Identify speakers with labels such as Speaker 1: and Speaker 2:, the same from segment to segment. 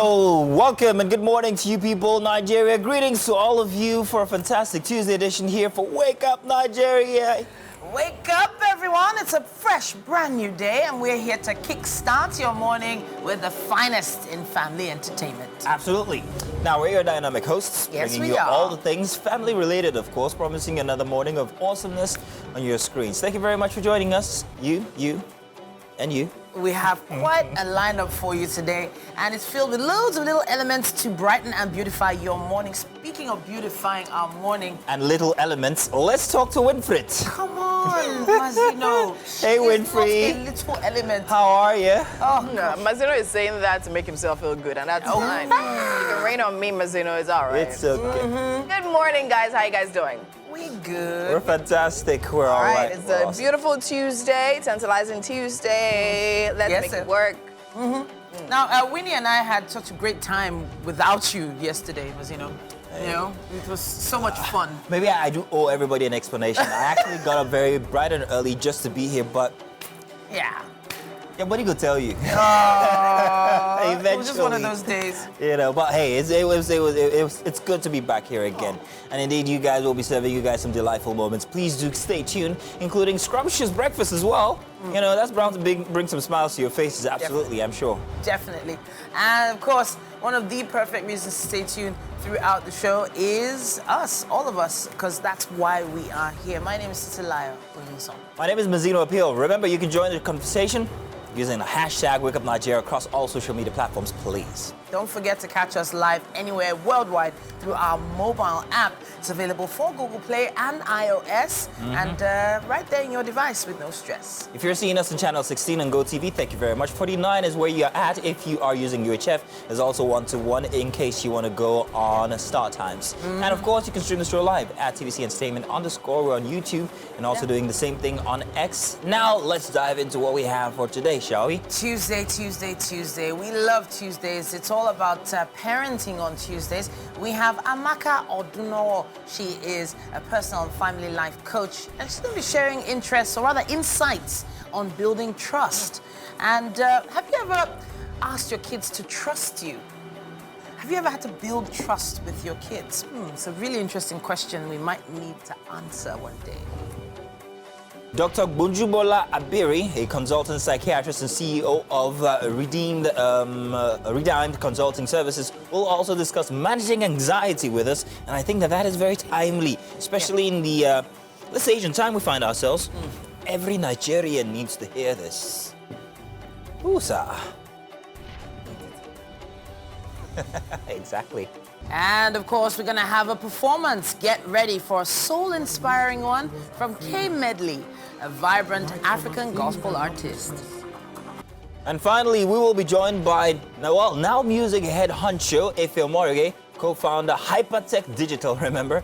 Speaker 1: Well, welcome and good morning to you people, Nigeria. Greetings to all of you for a fantastic Tuesday edition here for Wake Up Nigeria.
Speaker 2: Wake up, everyone. It's a fresh, brand new day, and we're here to kickstart your morning with the finest in family entertainment.
Speaker 1: Absolutely. Now, we're your dynamic hosts,
Speaker 2: Yes,
Speaker 1: bringing
Speaker 2: we
Speaker 1: you
Speaker 2: are.
Speaker 1: all the things family-related, of course, promising another morning of awesomeness on your screens. Thank you very much for joining us, you, and you.
Speaker 2: We have quite a lineup for you today, and it's filled with loads of little elements to brighten and beautify your morning. Speaking of beautifying our morning,
Speaker 1: And little elements, let's talk to Winfred.
Speaker 2: come on, Mazino.
Speaker 1: Hey,
Speaker 2: It's not
Speaker 1: Winfrey.
Speaker 2: a little element.
Speaker 1: How are you?
Speaker 2: Oh,
Speaker 3: No, Mazino is saying that to make himself feel good, and that's fine. You can rain on me, Mazino, it's all right.
Speaker 1: It's okay.
Speaker 3: Good morning, guys. How you guys doing?
Speaker 2: we
Speaker 1: We're
Speaker 2: good.
Speaker 1: fantastic. We're all right.
Speaker 3: It's
Speaker 1: We're
Speaker 3: a
Speaker 1: awesome.
Speaker 3: beautiful Tuesday, tantalizing Tuesday. Let's
Speaker 2: Yes,
Speaker 3: make
Speaker 2: sir.
Speaker 3: it work.
Speaker 2: Now, Winnie and I had such a great time without you yesterday, Mazino. You know, it was so much fun.
Speaker 1: Maybe I do owe everybody an explanation. I actually got up very bright and early just to be here, but
Speaker 2: Yeah.
Speaker 1: yeah, what he could tell you.
Speaker 2: It was just one of
Speaker 1: Eventually.
Speaker 2: those days.
Speaker 1: You know, but hey, it's good to be back here again. And indeed, you guys will be serving you guys some delightful moments. Please do stay tuned, including scrumptious breakfast as well. You know, that's bound to bring some smiles to your faces, absolutely, I'm sure.
Speaker 2: Definitely. And of course, one of the perfect reasons to stay tuned throughout the show is us, all of us, because that's why we are here. My name is Titilayo Williamson.
Speaker 1: My name is Mazino Appeal. Remember, you can join the conversation using the hashtag Wake Up Nigeria across all social media platforms, please.
Speaker 2: Don't forget to catch us live anywhere worldwide through our mobile app. It's available for Google Play and iOS, and right there in your device with no stress.
Speaker 1: If you're seeing us on channel 16 on GoTV, thank you very much. 49 is where you're at. If you are using UHF, there's also 121 in case you want to go on Star Times. And of course, you can stream the show live at TVC Entertainment _. We're on YouTube and also doing the same thing on X. Now, let's dive into what we have for today, shall we?
Speaker 2: Tuesday. We love Tuesdays. It's all about parenting on Tuesdays. We have Amaka Odunowo. She is a personal and family life coach, and she's going to be sharing interests, or rather insights, on building trust. And have you ever asked your kids to trust you? Have you ever had to build trust with your kids? It's a really interesting question we might need to answer one day.
Speaker 1: Dr. Bunjubola Abiri, a consultant psychiatrist and CEO of Redeemed Consulting Services, will also discuss managing anxiety with us. And I think that is very timely, especially in the, this age and time we find ourselves. Every Nigerian needs to hear this. Usa. Exactly.
Speaker 2: And of course, we're going to have a performance. Get ready for a soul-inspiring one from K Medley, a vibrant African gospel artist.
Speaker 1: And finally, we will be joined by Now Music head honcho Efe Omorige, co-founder Hypertech Digital, remember?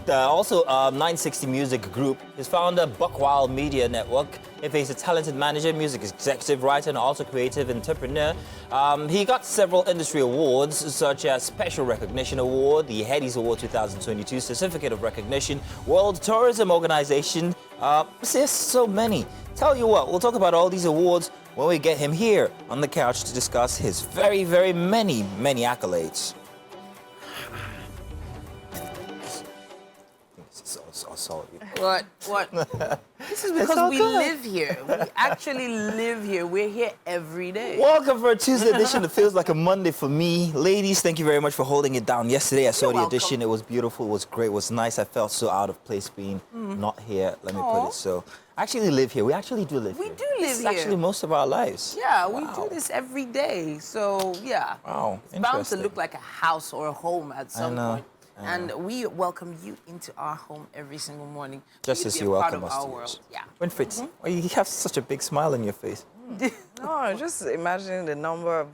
Speaker 1: Also 960 Music Group. His founder, Buckwild Media Network. Efe is a talented manager, music executive, writer, and also creative entrepreneur. He got several industry awards, such as Special Recognition Award, the Headies Award 2022, Certificate of Recognition, World Tourism Organization. There's so many. Tell you what, we'll talk about all these awards when we get him here on the couch to discuss his very, very many accolades.
Speaker 2: What? This is because we live here. We actually live here. We're here every day.
Speaker 1: Welcome for a Tuesday edition that feels like a Monday for me. Ladies, thank you very much for holding it down yesterday. I saw
Speaker 2: You're
Speaker 1: the
Speaker 2: welcome.
Speaker 1: edition. It was beautiful. It was great. It was nice. I felt so out of place being not here. Let me put
Speaker 2: Aw.
Speaker 1: it so. I actually live here. We actually do live
Speaker 2: We
Speaker 1: here.
Speaker 2: do live
Speaker 1: This is
Speaker 2: here.
Speaker 1: actually most of our lives.
Speaker 2: Yeah, we
Speaker 1: Wow.
Speaker 2: do this every day. So, yeah.
Speaker 1: Wow,
Speaker 2: It's bound to
Speaker 1: interesting.
Speaker 2: look like a house or a home at some
Speaker 1: know,
Speaker 2: point. And we welcome you into our home every single morning.
Speaker 1: Just
Speaker 2: Please
Speaker 1: as
Speaker 2: be a
Speaker 1: you
Speaker 2: part
Speaker 1: welcome
Speaker 2: of
Speaker 1: us
Speaker 2: our
Speaker 1: to
Speaker 2: world.
Speaker 1: yours.
Speaker 2: Yeah.
Speaker 1: Winfred, oh, you have such a big smile on your face.
Speaker 3: No, just imagining the number of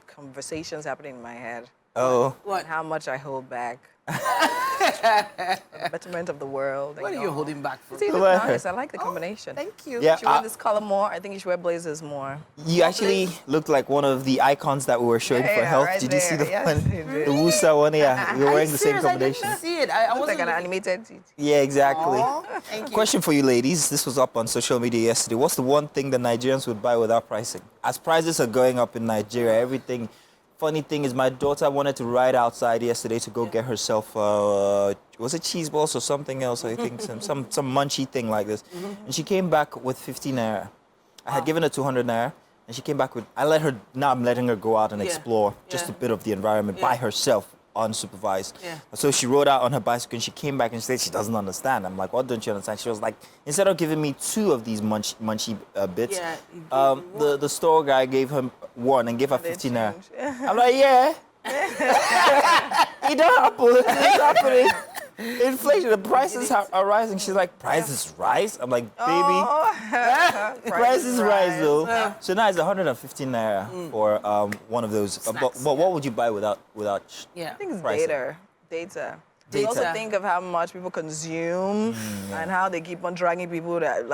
Speaker 3: conversations happening in my head.
Speaker 1: Oh,
Speaker 2: What?
Speaker 3: How much I hold back. The betterment of the world.
Speaker 2: What are you holding back from?
Speaker 3: See, you look
Speaker 1: Well,
Speaker 3: nice. I like the combination.
Speaker 2: Thank you.
Speaker 1: Yeah.
Speaker 3: You should wear this color more. I think you should wear blazers more.
Speaker 1: you actually looked like one of the icons that we were showing for
Speaker 3: Yeah,
Speaker 1: health.
Speaker 3: right
Speaker 1: Did you see the
Speaker 3: there. Yes,
Speaker 1: one?
Speaker 3: you did.
Speaker 1: The Wusa one, yeah. We were
Speaker 2: Are
Speaker 1: wearing
Speaker 2: you
Speaker 1: the same
Speaker 2: serious?
Speaker 1: combination.
Speaker 2: I didn't see it. I
Speaker 3: Looks
Speaker 2: wasn't
Speaker 3: like an animated.
Speaker 1: Yeah, exactly.
Speaker 2: Aw, thank you.
Speaker 1: Question for you ladies. This was up on social media yesterday. What's the one thing that Nigerians would buy without pricing? As prices are going up in Nigeria, everything funny thing is my daughter wanted to ride outside yesterday to go get herself, was it cheese balls or something else? I think some munchy thing like this. And she came back with 50 naira. I had given her 200 naira. And she came back with, now I'm letting her go out and explore just a bit of the environment by herself, unsupervised.
Speaker 2: Yeah.
Speaker 1: So she rode out on her bicycle and she came back and said she doesn't understand. I'm like, what don't you understand? She was like, instead of giving me 2 of these munchy bits, the store guy gave her 1 and gave her 15 naira. I'm like, yeah. It don't happen. It's happening. Inflation, the prices are rising. She's like, prices rise? I'm like, baby, prices rise though. So now it's 115 naira for one of those. But what would you buy without
Speaker 2: Yeah.
Speaker 3: I think it's
Speaker 1: pricing?
Speaker 3: data.
Speaker 2: Data.
Speaker 3: Also think of how much people consume and how they keep on dragging people that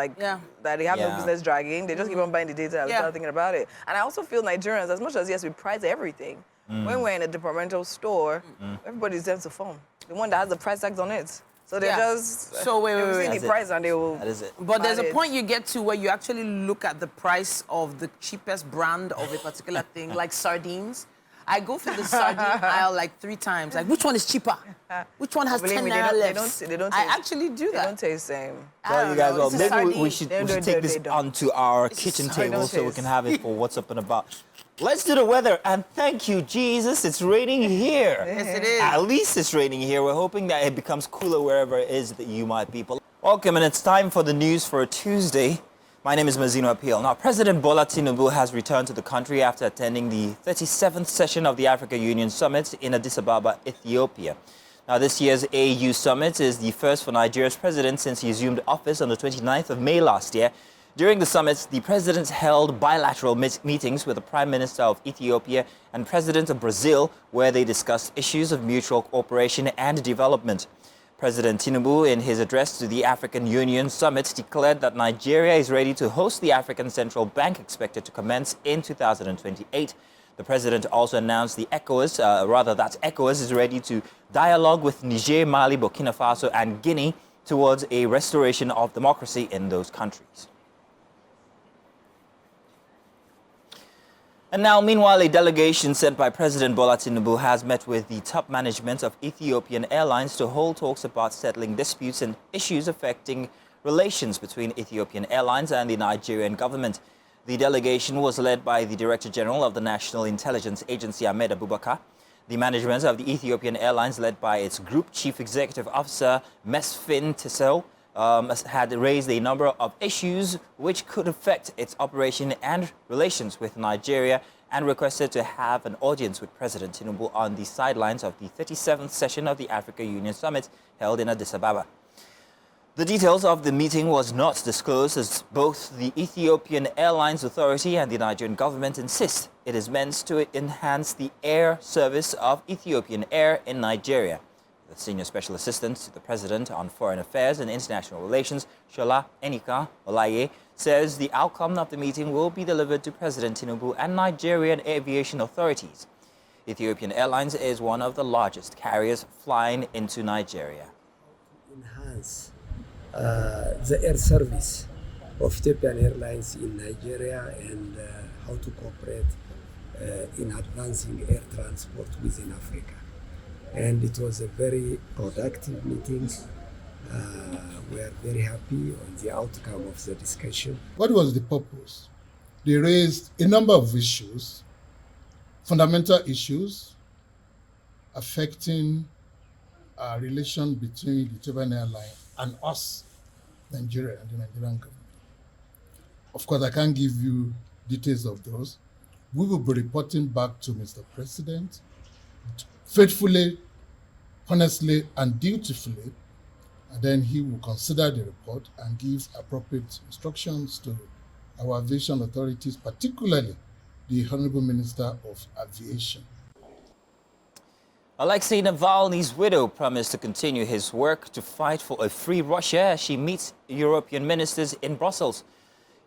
Speaker 3: that they have no business dragging. They just keep on buying the data without thinking about it. And I also feel Nigerians, as much as yes, we price everything. When we're in a departmental store, everybody's there to phone. The one that has the price tags on it. So they just
Speaker 2: So wait.
Speaker 3: see the price and they will.
Speaker 1: That is it.
Speaker 2: But there's a
Speaker 3: manage.
Speaker 2: point you get to where you actually look at the price of the cheapest brand of a particular thing, like sardines. I go through the sardine aisle like 3 times. Like, which one is cheaper? Which one has
Speaker 3: Believe
Speaker 2: 10
Speaker 3: me,
Speaker 2: naira
Speaker 3: they
Speaker 2: left?
Speaker 3: don't
Speaker 2: I
Speaker 3: taste-
Speaker 2: actually do
Speaker 3: They
Speaker 2: that.
Speaker 3: don't taste the same.
Speaker 1: Well, you guys,
Speaker 2: It's a
Speaker 1: maybe we
Speaker 2: sardine.
Speaker 1: should
Speaker 3: They don't,
Speaker 1: take this
Speaker 3: they don't.
Speaker 1: onto our
Speaker 2: It's a
Speaker 1: kitchen
Speaker 2: sardine
Speaker 1: table so we
Speaker 3: taste.
Speaker 1: can have it for what's up and about. Let's do the weather, and thank you, Jesus, it's raining here.
Speaker 2: Yes, it is.
Speaker 1: At least it's raining here. We're hoping that it becomes cooler wherever it is that you might be. Welcome, and it's time for the news for a Tuesday. My name is Mazino Appeal. Now, President Bola Tinubu has returned to the country after attending the 37th session of the Africa Union Summit in Addis Ababa, Ethiopia. Now, this year's AU Summit is the first for Nigeria's president since he assumed office on the 29th of May last year. During the summit, the president held bilateral meetings with the Prime Minister of Ethiopia and President of Brazil, where they discussed issues of mutual cooperation and development. President Tinubu, in his address to the African Union Summit, declared that Nigeria is ready to host the African Central Bank, expected to commence in 2028. The president also announced that ECOWAS is ready to dialogue with Niger, Mali, Burkina Faso, and Guinea towards a restoration of democracy in those countries. And now, meanwhile, a delegation sent by President Bola Tinubu has met with the top management of Ethiopian Airlines to hold talks about settling disputes and issues affecting relations between Ethiopian Airlines and the Nigerian government. The delegation was led by the Director General of the National Intelligence Agency, Ahmed Abubakar. The management of the Ethiopian Airlines, led by its Group Chief Executive Officer, Mesfin Tissel, had raised a number of issues which could affect its operation and relations with Nigeria, and requested to have an audience with President Tinubu on the sidelines of the 37th session of the Africa Union Summit held in Addis Ababa. The details of the meeting was not disclosed, as both the Ethiopian Airlines Authority and the Nigerian government insist it is meant to enhance the air service of Ethiopian Air in Nigeria. The Senior Special Assistant to the President on Foreign Affairs and International Relations, Shola Enika Olaye, says the outcome of the meeting will be delivered to President Tinubu and Nigerian aviation authorities. Ethiopian Airlines is one of the largest carriers flying into Nigeria.
Speaker 4: Enhance the air service of Ethiopian Airlines in Nigeria and how to cooperate in advancing air transport within Africa. And it was a very productive meeting. We are very happy on the outcome of the discussion.
Speaker 5: What was the purpose? They raised a number of issues, fundamental issues affecting our relation between the Ethiopian Airline and us, Nigeria, and the Nigerian government. Of course, I can't give you details of those. We will be reporting back to Mr. President faithfully, honestly, and dutifully, and then he will consider the report and give appropriate instructions to our aviation authorities, particularly the Honorable Minister of Aviation.
Speaker 1: Alexei Navalny's widow promised to continue his work to fight for a free Russia as she meets European ministers in Brussels.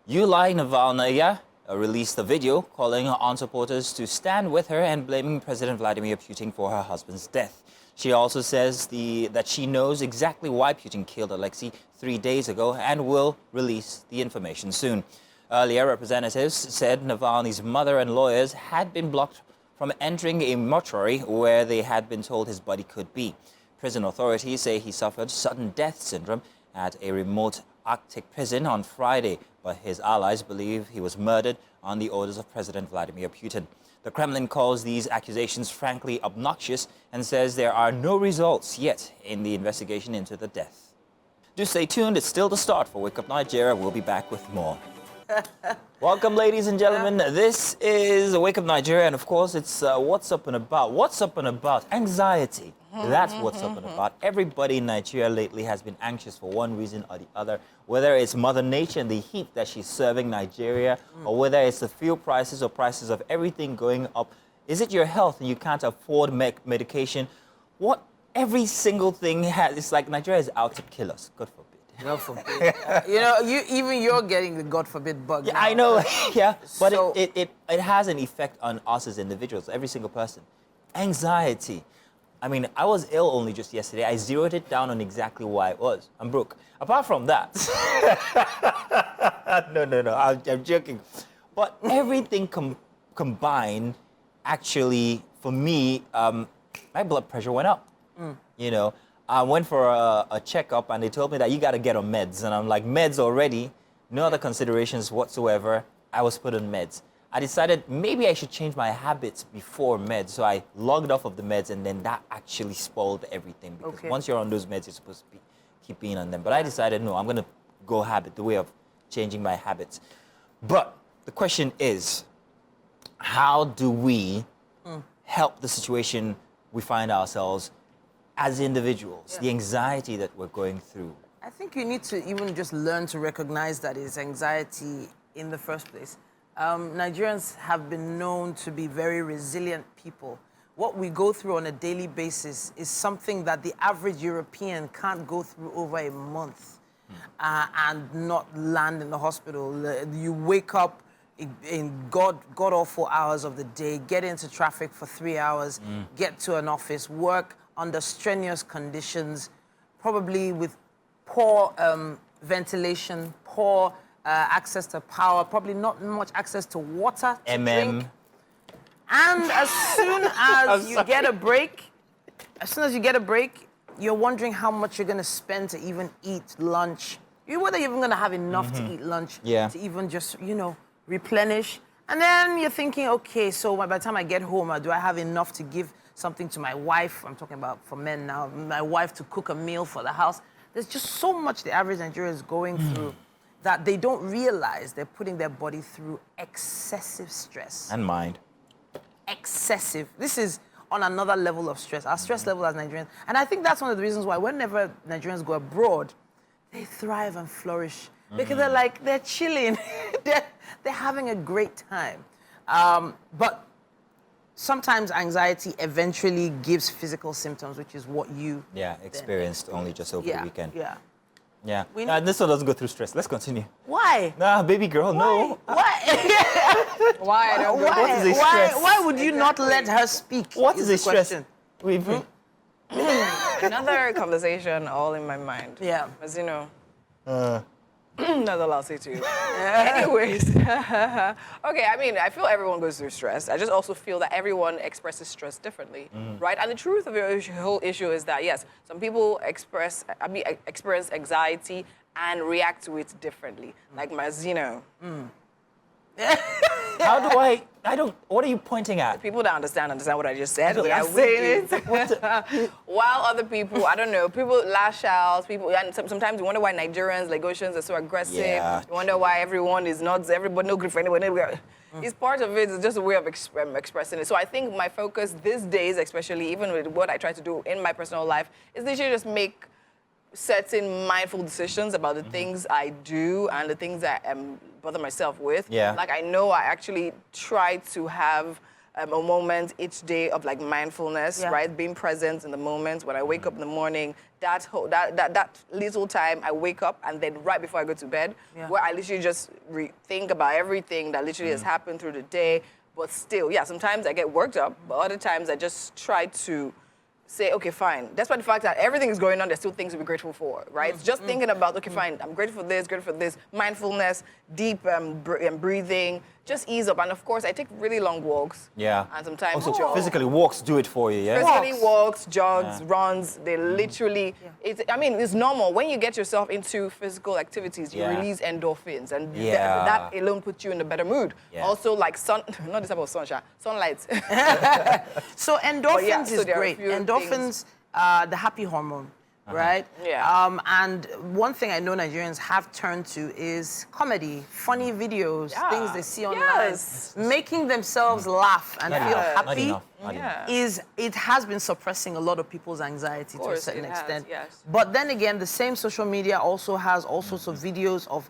Speaker 1: Yulia Navalnaya released a video calling on supporters to stand with her and blaming President Vladimir Putin for her husband's death. She also says that she knows exactly why Putin killed Alexei 3 days ago and will release the information soon. Earlier, representatives said Navalny's mother and lawyers had been blocked from entering a mortuary where they had been told his body could be. Prison authorities say he suffered sudden death syndrome at a remote Arctic prison on Friday, but his allies believe he was murdered on the orders of President Vladimir Putin. The Kremlin calls these accusations frankly obnoxious and says there are no results yet in the investigation into the death. Do stay tuned, it's still the start for Wake Up Nigeria. We'll be back with more. Welcome, ladies and gentlemen. This is Wake Up Nigeria, and of course, it's What's Up and About. What's Up and About? Anxiety. That's what's up and about. Everybody in Nigeria lately has been anxious for one reason or the other, whether it's Mother Nature and the heat that she's serving Nigeria, or whether it's the fuel prices or prices of everything going up. Is it your health and you can't afford medication? What every single thing has, it's like Nigeria is out to kill us. God forbid.
Speaker 2: God forbid. You're getting the God forbid bug.
Speaker 1: Yeah,
Speaker 2: now.
Speaker 1: I know. Yeah, but
Speaker 2: So-
Speaker 1: it has an effect on us as individuals, every single person. Anxiety. I mean, I was ill only just yesterday. I zeroed it down on exactly why it was. I'm broke. Apart from that, no, I'm joking. But everything combined, actually, for me, my blood pressure went up. You know, I went for a checkup and they told me that you got to get on meds. And I'm like, meds already? No other considerations whatsoever. I was put on meds. I decided maybe I should change my habits before meds. So I logged off of the meds, and then that actually spoiled everything. Because once you're on those meds, you're supposed to keep being on them. But I decided, no, I'm going to go the way of changing my habits. But the question is, how do we help the situation we find ourselves as individuals, the anxiety that we're going through?
Speaker 2: I think you need to even just learn to recognize that it's anxiety in the first place. Nigerians have been known to be very resilient people. What we go through on a daily basis is something that the average European can't go through over a month and not land in the hospital. You wake up in god-awful hours of the day, get into traffic for 3 hours, get to an office, work under strenuous conditions, probably with poor ventilation, poor access to power, probably not much access to water to drink. And as soon as you get a break, you're wondering how much you're going to spend to even eat lunch. Whether you're even going to have enough to eat lunch, to even just, replenish. And then you're thinking, okay, so by the time I get home, do I have enough to give something to my wife? I'm talking about for men now. My wife to cook a meal for the house. There's just so much the average Nigerian is going through that they don't realize they're putting their body through excessive stress.
Speaker 1: And mind.
Speaker 2: Excessive. This is on another level of stress, our stress level as Nigerians. And I think that's one of the reasons why whenever Nigerians go abroad, they thrive and flourish. Because they're chilling. they're having a great time. But sometimes anxiety eventually gives physical symptoms, which is what you
Speaker 1: experienced only just over the weekend.
Speaker 2: Yeah.
Speaker 1: This one doesn't go through stress. Let's continue.
Speaker 2: Why?
Speaker 1: Nah, baby girl, no.
Speaker 2: Why?
Speaker 3: Why?
Speaker 1: What is a stress?
Speaker 2: Why would you not let her speak?
Speaker 1: What is a stress?
Speaker 2: Question.
Speaker 3: Another conversation all in my mind.
Speaker 2: Yeah.
Speaker 3: As you know. That's all I'll say to you. Anyways. Okay, I mean, I feel everyone goes through stress. I just also feel that everyone expresses stress differently, right? And the truth of the whole issue is that, yes, some people experience anxiety and react to it differently. Like Mazino.
Speaker 1: How do I don't, what are you pointing at?
Speaker 3: People don't understand what I just said. I'm saying it. While other people, I don't know, people lash out, and sometimes you wonder why Nigerians, Lagosians are so aggressive.
Speaker 1: Yeah.
Speaker 3: You wonder why everybody no good for anybody. It's part of it, it's just a way of expressing it. So I think my focus these days, especially even with what I try to do in my personal life, is literally just make certain mindful decisions about the things I do and the things I bother myself with.
Speaker 1: Yeah.
Speaker 3: Like I know I actually try to have a moment each day of like mindfulness, right? Being present in the moment. When I wake up in the morning, that little time I wake up and then right before I go to bed, where I literally just think about everything that literally has happened through the day. But still, sometimes I get worked up, but other times I just try to say, okay, fine. Despite the fact that everything is going on, there's still things to be grateful for, right? It's just thinking about, okay, fine, I'm grateful for this, mindfulness, deep breathing, just ease up. And of course, I take really long walks.
Speaker 1: Yeah.
Speaker 3: And sometimes
Speaker 1: Also,
Speaker 3: jog.
Speaker 1: physically walks do it for you, yeah?
Speaker 3: Physically walks, jogs, runs, they literally, it's normal. When you get yourself into physical activities, you release endorphins, and that alone puts you in a better mood.
Speaker 1: Yeah.
Speaker 3: Also, like not this type of sunshine, sunlight.
Speaker 2: So endorphins is
Speaker 3: there are a
Speaker 2: great.
Speaker 3: few
Speaker 2: Endorphins, the happy hormone. Right?
Speaker 3: Yeah.
Speaker 2: And one thing I know Nigerians have turned to is comedy, funny videos, things they see online.
Speaker 3: Yes.
Speaker 2: Making themselves laugh and feel happy
Speaker 1: Not enough.
Speaker 2: it has been suppressing a lot of people's anxiety to a
Speaker 3: course,
Speaker 2: certain
Speaker 3: it has,
Speaker 2: extent.
Speaker 3: yes.
Speaker 2: But then again, the same social media also has all sorts of videos of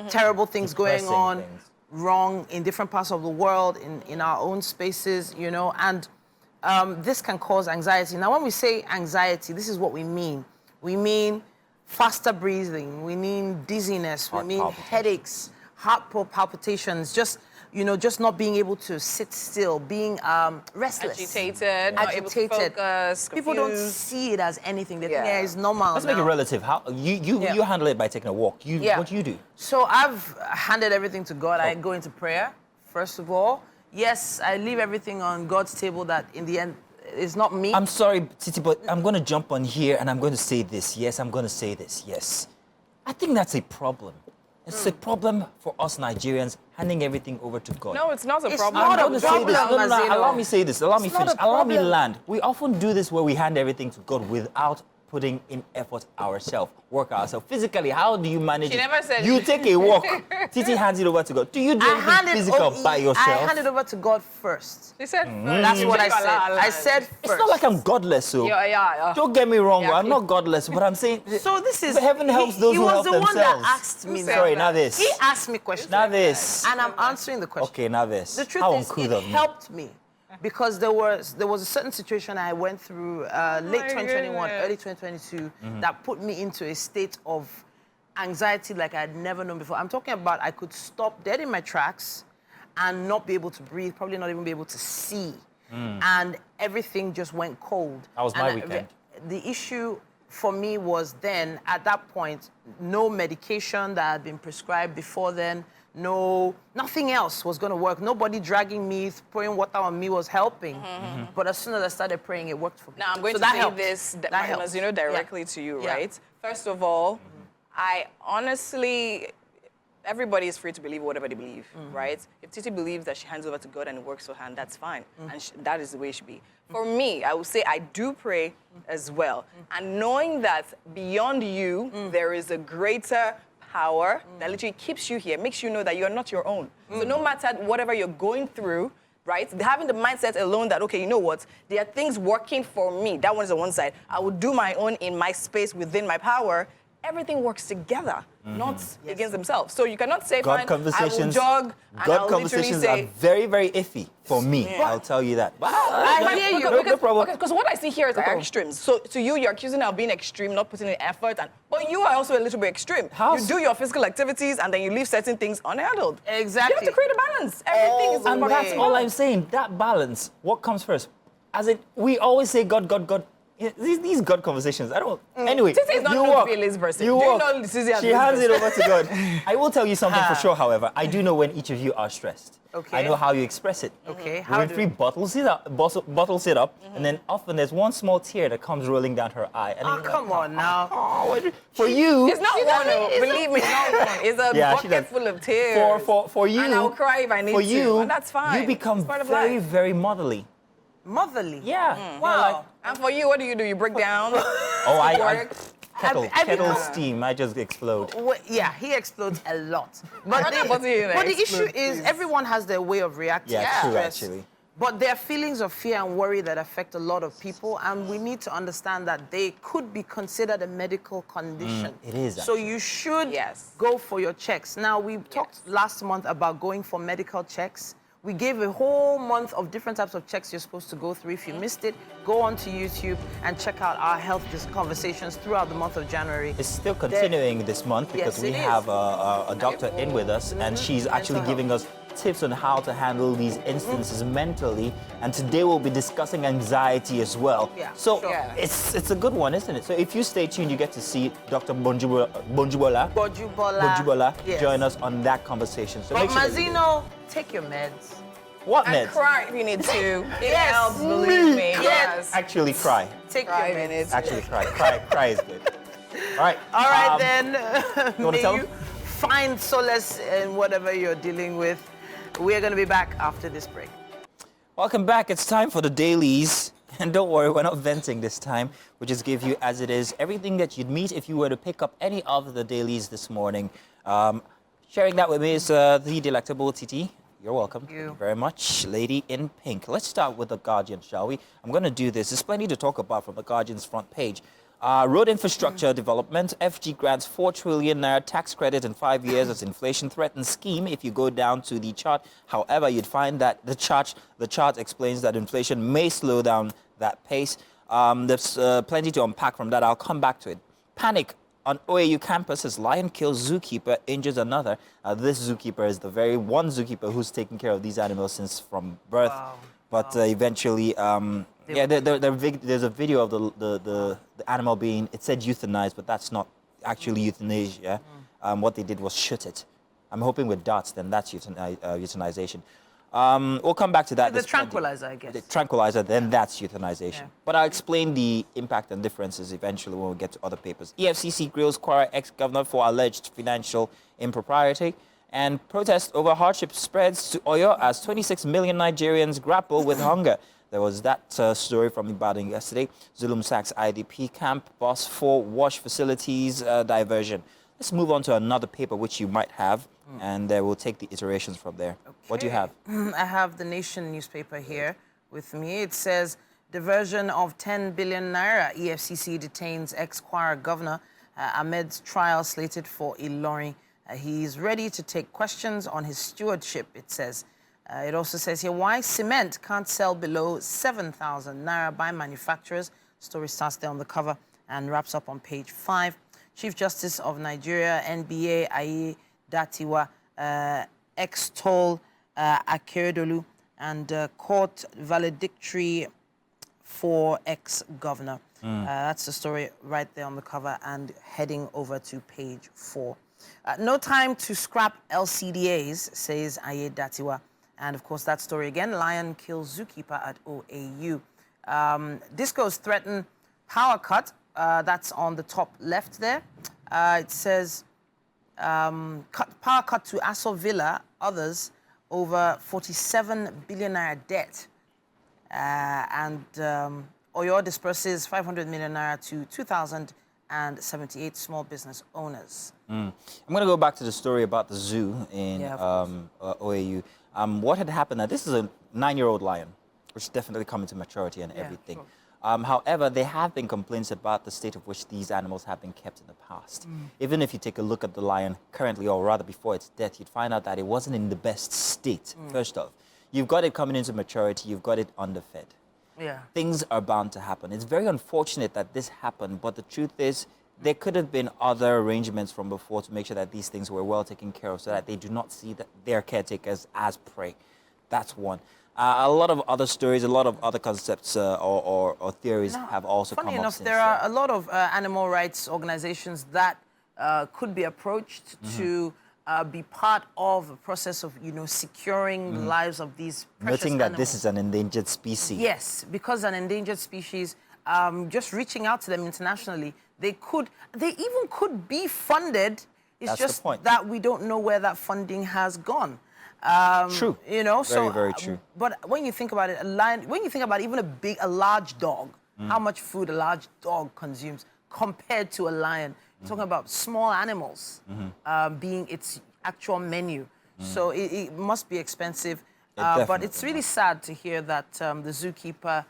Speaker 2: terrible things going
Speaker 1: Depressing
Speaker 2: on,
Speaker 1: things.
Speaker 2: wrong in different parts of the world, in our own spaces, you know, and this can cause anxiety. Now, when we say anxiety, this is what we mean. We mean faster breathing, we mean dizziness, we mean headaches, heart palpitations, just not being able to sit still, being restless.
Speaker 3: Agitated, not able to focus,
Speaker 2: People don't
Speaker 3: confused.
Speaker 2: see it as anything. They think it's normal.
Speaker 1: Let's make it relative. How you handle it by taking a walk. What do you do?
Speaker 2: So I've handed everything to God. I go into prayer, first of all. Yes, I leave everything on God's table that in the end, it's not me.
Speaker 1: I'm sorry, Titi, but I'm going to jump on here and I'm going to say this. Yes, I'm going to say this. Yes. I think that's a problem. It's a problem for us Nigerians handing everything over to God.
Speaker 3: No, it's not a
Speaker 2: It's
Speaker 3: problem.
Speaker 2: not
Speaker 1: I'm
Speaker 2: a
Speaker 1: going to say this.
Speaker 2: problem,
Speaker 1: No,
Speaker 2: Mazino.
Speaker 1: allow me say this. Allow me
Speaker 2: It's not
Speaker 1: finish.
Speaker 2: a
Speaker 1: Allow me
Speaker 2: problem.
Speaker 1: land. We often do this where we hand everything to God without putting in effort ourselves, work ourselves. Physically, how do you manage
Speaker 3: She
Speaker 1: it?
Speaker 3: never said-
Speaker 1: You take a walk. Titi hands it over to God. Do you do anything physical by yourself?
Speaker 2: I hand it over to God first.
Speaker 3: She said,
Speaker 2: That's what I said. I said first.
Speaker 1: It's not like I'm godless, so
Speaker 3: Yeah.
Speaker 1: don't get me wrong.
Speaker 3: Yeah,
Speaker 1: I'm not godless, but I'm saying
Speaker 2: So this is
Speaker 1: heaven helps those
Speaker 2: he
Speaker 1: who
Speaker 2: was
Speaker 1: help
Speaker 2: the
Speaker 1: themselves.
Speaker 2: one that asked me.
Speaker 3: Who
Speaker 2: that.
Speaker 3: said
Speaker 1: Sorry,
Speaker 3: that?
Speaker 1: now this.
Speaker 2: He asked me questions.
Speaker 1: Now this.
Speaker 2: And I'm answering the question.
Speaker 1: Okay, now this.
Speaker 2: The truth
Speaker 1: How
Speaker 2: is,
Speaker 1: uncouth
Speaker 2: it
Speaker 1: of me.
Speaker 2: helped me because there was a certain situation I went through late 2021,
Speaker 3: goodness.
Speaker 2: early 2022 that put me into a state of anxiety like I had never known before. I'm talking about I could stop dead in my tracks and not be able to breathe, probably not even be able to see. And everything just went cold.
Speaker 1: That was my weekend.
Speaker 2: The issue for me was then, at that point, no medication that had been prescribed before then, nothing else was going to work. Nobody dragging me, pouring water on me was helping. But as soon as I started praying, it worked for me.
Speaker 3: Now, I'm going
Speaker 2: So
Speaker 3: to
Speaker 2: that
Speaker 3: say
Speaker 2: helped.
Speaker 3: this,
Speaker 2: That helped.
Speaker 3: as you know, directly to you,
Speaker 2: Yeah.
Speaker 3: right? First of all, I honestly, everybody is free to believe whatever they believe, right? If Titi believes that she hands over to God and it works for her, and that's fine. And that is the way it should be. For me, I would say I do pray as well. And knowing that beyond you, there is a greater power that literally keeps you here, makes you know that you're not your own. So no matter whatever you're going through, right? Having the mindset alone that, okay, you know what? There are things working for me. That one is on one side. I will do my own in my space within my power. Everything works together, not against themselves. So you cannot say,
Speaker 1: God
Speaker 3: fine,
Speaker 1: conversations.
Speaker 3: I will jog, and
Speaker 1: God
Speaker 3: I'll
Speaker 1: conversations
Speaker 3: literally
Speaker 1: are
Speaker 3: say,
Speaker 1: very, very iffy for me. I'll tell you that.
Speaker 2: I hear you.
Speaker 1: No problem.
Speaker 3: Because what I see here is extremes. So to you, you're accusing her of being extreme, not putting in effort, but you are also a little bit extreme.
Speaker 1: How
Speaker 3: You do your physical activities and then you leave certain things unhandled.
Speaker 2: Exactly.
Speaker 3: You have to create a balance. Everything is
Speaker 1: And
Speaker 3: about
Speaker 1: that's
Speaker 3: balance.
Speaker 1: all I'm saying. That balance. What comes first? As in, we always say God, God, God. Yeah, these God conversations, I don't. Anyway,
Speaker 3: Titi is not
Speaker 1: you
Speaker 3: known to
Speaker 1: walk.
Speaker 3: be a lazy person.
Speaker 1: You
Speaker 3: Do you
Speaker 1: walk.
Speaker 3: know Titi as
Speaker 1: She
Speaker 3: a lazy
Speaker 1: hands it
Speaker 3: person?
Speaker 1: over to God. I will tell you something for sure, however. I do know when each of you are stressed.
Speaker 2: Okay.
Speaker 1: I know how you express it.
Speaker 2: Okay,
Speaker 1: You
Speaker 2: how
Speaker 1: win
Speaker 2: do-
Speaker 1: 3 bottles it up, bottle sit up, and then often there's one small tear that comes rolling down her eye. And
Speaker 2: Oh,
Speaker 1: you're
Speaker 2: come
Speaker 1: like,
Speaker 2: on now.
Speaker 1: for you,
Speaker 3: It's not one, believe me, it's not one. It's a
Speaker 1: Yeah, she
Speaker 3: bucket
Speaker 1: does.
Speaker 3: full of tears.
Speaker 1: for you,
Speaker 3: And I'll cry if I need
Speaker 1: for
Speaker 3: to,
Speaker 1: you,
Speaker 3: and that's fine.
Speaker 1: You become
Speaker 3: It's part of
Speaker 1: very,
Speaker 3: life.
Speaker 1: very motherly.
Speaker 2: Motherly.
Speaker 1: Yeah.
Speaker 2: Wow.
Speaker 3: And for you, what do? You break down?
Speaker 1: Oh, I
Speaker 3: work?
Speaker 1: kettle
Speaker 2: Have you-
Speaker 1: steam. I just explode.
Speaker 2: Well, yeah, he explodes a lot. But
Speaker 3: Rather bother you than
Speaker 2: but the issue
Speaker 3: explode,
Speaker 2: is
Speaker 3: please.
Speaker 2: everyone has their way of reacting
Speaker 1: Yeah,
Speaker 2: to
Speaker 1: true,
Speaker 2: stress.
Speaker 1: actually.
Speaker 2: But there are feelings of fear and worry that affect a lot of people, and we need to understand that they could be considered a medical condition.
Speaker 1: it is,
Speaker 2: So you should
Speaker 3: Yes.
Speaker 2: go for your checks. Now, we talked last month about going for medical checks. We gave a whole month of different types of checks you're supposed to go through. If you missed it, go onto YouTube and check out our health conversations throughout the month of January.
Speaker 1: It's still continuing this month because
Speaker 2: Yes,
Speaker 1: we
Speaker 2: it is.
Speaker 1: have a doctor in with us, and she's actually
Speaker 2: Mental
Speaker 1: giving us tips on how to handle these instances mentally. And today we'll be discussing anxiety as well.
Speaker 2: Yeah,
Speaker 1: so
Speaker 2: sure.
Speaker 1: it's a good one, isn't it? So if you stay tuned, you get to see Dr. Bonjubola
Speaker 2: Yes.
Speaker 1: join us on that conversation. So
Speaker 2: But
Speaker 1: make sure that you do.
Speaker 2: Mazino, take your meds.
Speaker 1: What
Speaker 3: And
Speaker 1: meds?
Speaker 3: cry if you need to. It
Speaker 2: Yes.
Speaker 3: helps, believe me.
Speaker 2: Yes.
Speaker 1: Actually cry.
Speaker 2: Take
Speaker 3: Cry
Speaker 2: your
Speaker 3: if you
Speaker 2: meds.
Speaker 3: need to.
Speaker 1: Actually cry. Cry is good. All right.
Speaker 2: All right,
Speaker 1: wanna
Speaker 2: may
Speaker 1: tell
Speaker 2: you find solace in whatever you're dealing with. We're going to be back after this break.
Speaker 1: Welcome back. It's time for the dailies. And don't worry, we're not venting this time. We just give you, as it is, everything that you'd meet if you were to pick up any of the dailies this morning. Sharing that with me is the delectable Titi. You're welcome.
Speaker 2: Thank you
Speaker 1: Very much. Lady in pink. Let's start with The Guardian, shall we? I'm going to do this. There's plenty to talk about from The Guardian's front page. Road infrastructure development, FG grants 4 trillion naira tax credit in 5 years as inflation threatens scheme. If you go down to the chart, however, you'd find that the chart explains that inflation may slow down that pace. There's plenty to unpack from that. I'll come back to it. Panic on OAU campus as lion kills zookeeper, injures another. This zookeeper is the very one zookeeper who's taken care of these animals since from birth.
Speaker 2: Wow.
Speaker 1: But eventually, there's a video of the animal being, it said euthanized, but that's not actually euthanasia. What they did was shoot it. I'm hoping with darts, then that's euthanization. We'll come back to that.
Speaker 2: The tranquilizer, I guess.
Speaker 1: The tranquilizer, then that's euthanization.
Speaker 2: Yeah.
Speaker 1: But I'll explain the impact and differences eventually when we get to other papers. EFCC grills Kwara ex-governor for alleged financial impropriety. And protest over hardship spreads to Oyo as 26 million Nigerians grapple with hunger. There was that story from Ibadan yesterday. Zulum Sachs IDP camp, boss for wash facilities diversion. Let's move on to another paper which you might have, and we'll take the iterations from there. Okay. What do you have?
Speaker 2: I have the Nation newspaper here with me. It says, diversion of 10 billion naira. EFCC detains ex-Kwara governor Ahmed's trial slated for Ilorin. He's ready to take questions on his stewardship, it says. It also says here, why cement can't sell below 7,000 naira by manufacturers. Story starts there on the cover and wraps up on page 5. Chief Justice of Nigeria, NBA Aye Datiwa, ex-toll Akeredolu, and court valedictory for ex-governor. That's the story right there on the cover and heading over to page 4. No time to scrap LCDAs, says Aye Datiwa. And of course, that story again, lion kills zookeeper at OAU. Discos threaten power cut. That's on the top left there. It says, power cut to Aso Villa, others, over 47 billion naira debt. And Oyo disperses 500 million naira to 2,078 small business owners.
Speaker 1: I'm going to go back to the story about the zoo in OAU. What had happened, now this is a 9-year-old lion, which is definitely coming to maturity and everything.
Speaker 2: Sure.
Speaker 1: However, there have been complaints about the state of which these animals have been kept in the past. Even if you take a look at the lion currently, or rather before its death, you'd find out that it wasn't in the best state, first off. You've got it coming into maturity, you've got it underfed.
Speaker 2: Yeah.
Speaker 1: Things are bound to happen. It's very unfortunate that this happened, but the truth is, there could have been other arrangements from before to make sure that these things were well taken care of so that they do not see their caretakers as prey. That's one. A lot of other stories, a lot of other concepts or theories have also come up.
Speaker 2: Funny enough,
Speaker 1: since
Speaker 2: there are a lot of animal rights organizations that could be approached to be part of a process of, securing the lives of these precious
Speaker 1: noting that
Speaker 2: animals.
Speaker 1: this is an endangered species.
Speaker 2: Yes, because an endangered species, just reaching out to them internationally, they even could be funded. It's
Speaker 1: That's
Speaker 2: just
Speaker 1: the point.
Speaker 2: that we don't know where that funding has gone.
Speaker 1: True. Very true.
Speaker 2: But when you think about it, when you think about even a large dog, how much food a large dog consumes compared to a lion, you're talking about small animals being its actual menu. So it must be expensive. But it's really sad to hear that the zookeeper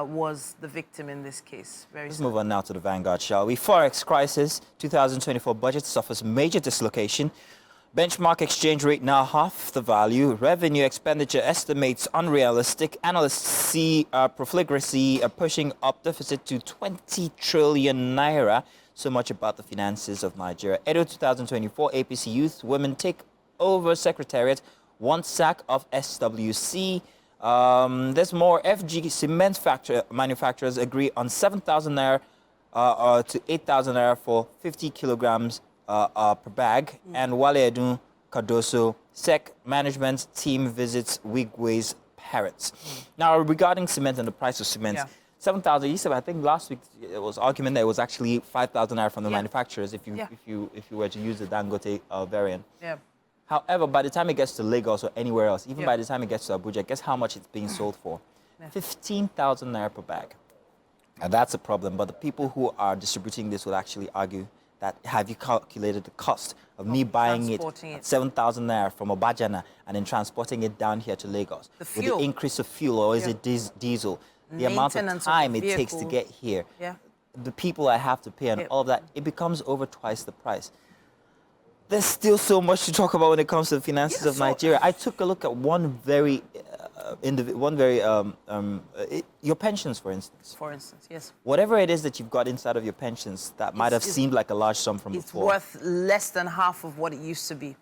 Speaker 2: was the victim in this case.
Speaker 1: Let's move on now to the Vanguard, shall we? Forex crisis, 2024 budget suffers major dislocation. Benchmark exchange rate now half the value. Revenue expenditure estimates unrealistic. Analysts see profligacy pushing up deficit to 20 trillion naira. So much about the finances of Nigeria. Edo 2024 APC Youth Women take over Secretariat. 1 sack of SWC. There's more. FG cement manufacturers agree on 7,000 naira to 8,000 naira for 50 kilograms per bag. And Wale Edun Cardoso, SEC management team visits Wigway's Parrots. Now, regarding cement and the price of cement, 7,000. You said, I think last week it was argument that it was actually 5,000 naira from the manufacturers if you were to use the Dangote variant.
Speaker 2: Yeah.
Speaker 1: However, by the time it gets to Lagos or anywhere else, even by the time it gets to Abuja, guess how much it's being sold for? 15,000 naira per bag. And that's a problem. But the people who are distributing this will actually argue that, have you calculated the cost of me buying it at 7,000 naira from Obajana and then transporting it down here to Lagos? With the increase of fuel, or is it diesel? The amount of time it takes to get here, the people I have to pay and all of that, it becomes over twice the price. There's still so much to talk about when it comes to the finances of Nigeria. I took a look at your pensions, for instance.
Speaker 2: For instance, yes.
Speaker 1: Whatever it is that you've got inside of your pensions that might have seemed like a large sum from before.
Speaker 2: It's worth less than half of what it used to be,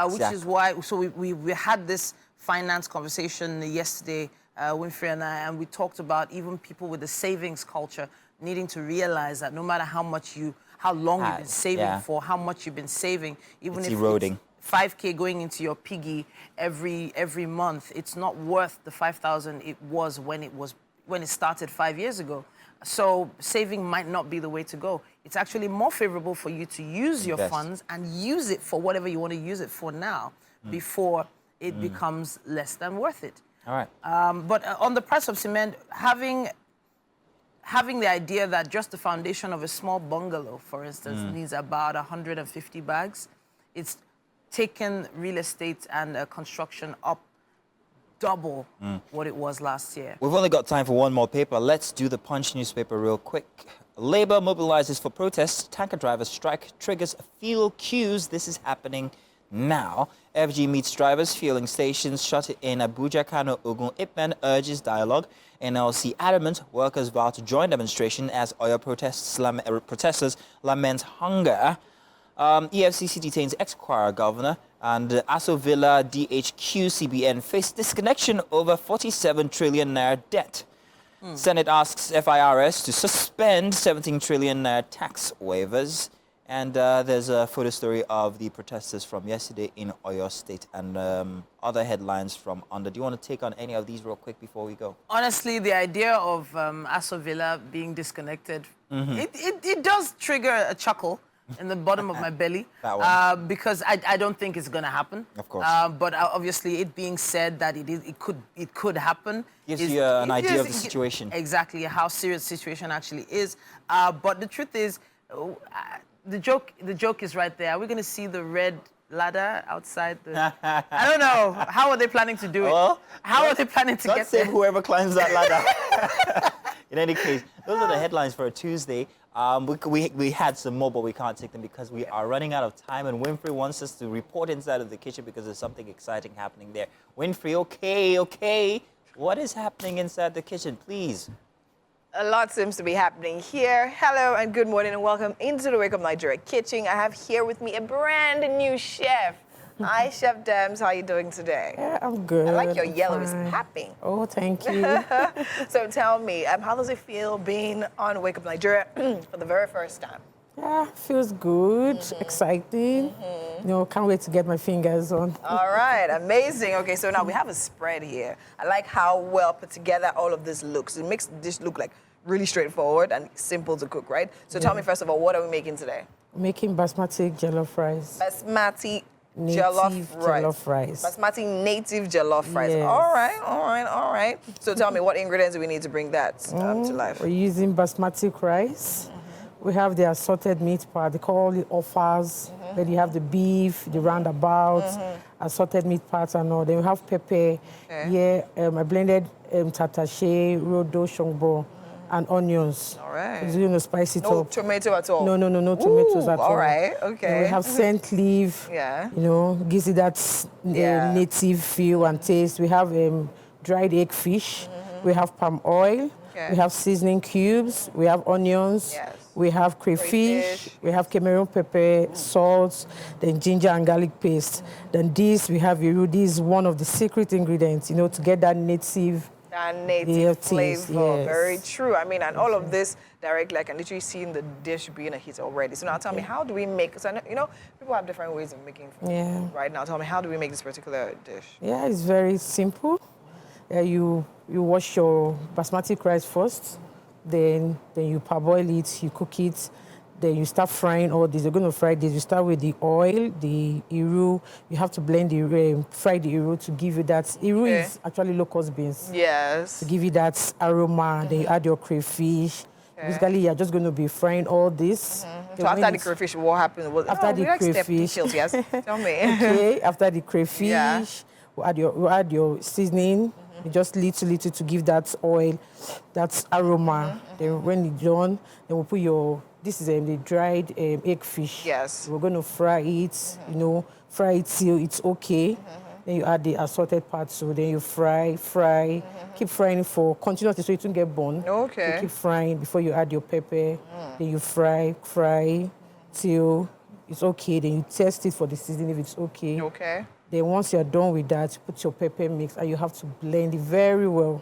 Speaker 2: which is why. So we had this finance conversation yesterday, Winfrey and I, and we talked about even people with the savings culture needing to realize that no matter how long you've been saving for, how much you've been saving, even if
Speaker 1: eroding.
Speaker 2: It's 5K going into your piggy every month, it's not worth the 5,000 it was when it started 5 years ago. So saving might not be the way to go. It's actually more favorable for you to use your funds and use it for whatever you want to use it for now before it becomes less than worth it.
Speaker 1: All right.
Speaker 2: But on the price of cement, having the idea that just the foundation of a small bungalow, for instance, needs about 150 bags, it's taken real estate and construction up double what it was last year.
Speaker 1: We've only got time for one more paper. Let's do the Punch newspaper real quick. Labour mobilizes for protests. Tanker drivers strike triggers fuel queues. This is happening now. FG meets drivers, fueling stations shut in Abuja, Kano, Ogun. Ipman urges dialogue. NLC adamant workers vow to join demonstration as oil protesters lament hunger. EFCC detains ex-Kwara governor, and Aso Villa DHQ CBN face disconnection over 47 trillion naira debt. Senate asks FIRS to suspend 17 trillion naira tax waivers. And there's a photo story of the protesters from yesterday in Oyo State and other headlines from under. Do you want to take on any of these real quick before we go?
Speaker 2: Honestly, the idea of Aso Villa being disconnected, it does trigger a chuckle in the bottom of my belly.
Speaker 1: That one.
Speaker 2: Because I don't think it's going to happen.
Speaker 1: Of course.
Speaker 2: But obviously, it being said that it could happen.
Speaker 1: Gives you an idea of the situation.
Speaker 2: Exactly, how serious the situation actually is. But the truth is, the joke is right there. Are we going to see the red ladder outside the... I don't know. How are they planning to do it?
Speaker 1: Well,
Speaker 2: how are they planning to get there?
Speaker 1: Whoever climbs that ladder. In any case, those are the headlines for a Tuesday. We had some more, but we can't take them because we are running out of time. And Winfrey wants us to report inside of the kitchen because there's something exciting happening there. Winfrey, okay. What is happening inside the kitchen, please?
Speaker 3: A lot seems to be happening here. Hello and good morning and welcome into the Wake Up Nigeria kitchen. I have here with me a brand new chef. Hi, Chef Dems. How are you doing today?
Speaker 6: Yeah, I'm good.
Speaker 3: I like your yellow.
Speaker 6: Fine.
Speaker 3: It's popping.
Speaker 6: Oh, thank you.
Speaker 3: So tell me, how does it feel being on Wake Up Nigeria for the very first time?
Speaker 6: Yeah, feels good, exciting. You know, can't wait to get my fingers on.
Speaker 3: All right, amazing. Okay, so now we have a spread here. I like how well put together all of this looks. It makes the dish look like really straightforward and simple to cook, right? So tell me first of all, what are we making today?
Speaker 6: Making basmati jollof rice.
Speaker 3: Basmati
Speaker 6: native
Speaker 3: jollof rice. Basmati native jollof rice.
Speaker 6: Yes.
Speaker 3: All right. So tell me, what ingredients do we need to bring that to life?
Speaker 6: We're using basmati rice. We have the assorted meat part. They call it offers. Then you have the beef, the roundabout, assorted meat parts and all. Then we have pepper. Yeah, I blended tatache, rodo, shongbo, and onions.
Speaker 3: All right.
Speaker 6: It's going to spice it up.
Speaker 3: No tomato at all?
Speaker 6: No tomatoes at all.
Speaker 3: All right, okay.
Speaker 6: And we have scent leaf.
Speaker 3: Yeah.
Speaker 6: You know, gives it that native feel and taste. We have dried egg fish. We have palm oil. Okay. We have seasoning cubes. We have onions.
Speaker 3: Yes.
Speaker 6: We have crayfish, we have Cameroon pepper, salt, then ginger and garlic paste. Then this, we have iru. This is one of the secret ingredients, you know, to get that native
Speaker 3: flavor.
Speaker 6: Yes.
Speaker 3: Very true. I mean, and all of this directly, I can literally see in the dish being a hit already. So now tell me, how do we make, because I know, you know, people have different ways of making food.
Speaker 6: Yeah.
Speaker 3: Right now, tell me, how do we make this particular dish?
Speaker 6: Yeah, it's very simple. You wash your basmati rice first, then you parboil it, you cook it, then you start frying all this. You're going to fry this. You start with the oil, the iru. You have to blend fry the iru to give you that. Iru is actually locust beans.
Speaker 3: Yes.
Speaker 6: To give you that aroma. Then you add your crayfish. Basically, you're just going to be frying all this.
Speaker 3: So after the crayfish, what happened?
Speaker 6: After the crayfish.
Speaker 3: Details, yes. Tell me.
Speaker 6: Okay, after the crayfish, we'll add your seasoning. Just little to give that oil, that aroma. Then when it's done, then we'll put this is the dried egg fish.
Speaker 3: Yes.
Speaker 6: We're going to fry it, you know, fry it till it's okay. Then you add the assorted parts, so then you fry, keep frying for continuously so it won't get burned.
Speaker 3: Okay.
Speaker 6: You keep frying before you add your pepper. Then you fry till it's okay. Then you test it for the seasoning if it's okay.
Speaker 3: Okay.
Speaker 6: Then once you're done with that, you put your pepper mix and you have to blend it very well.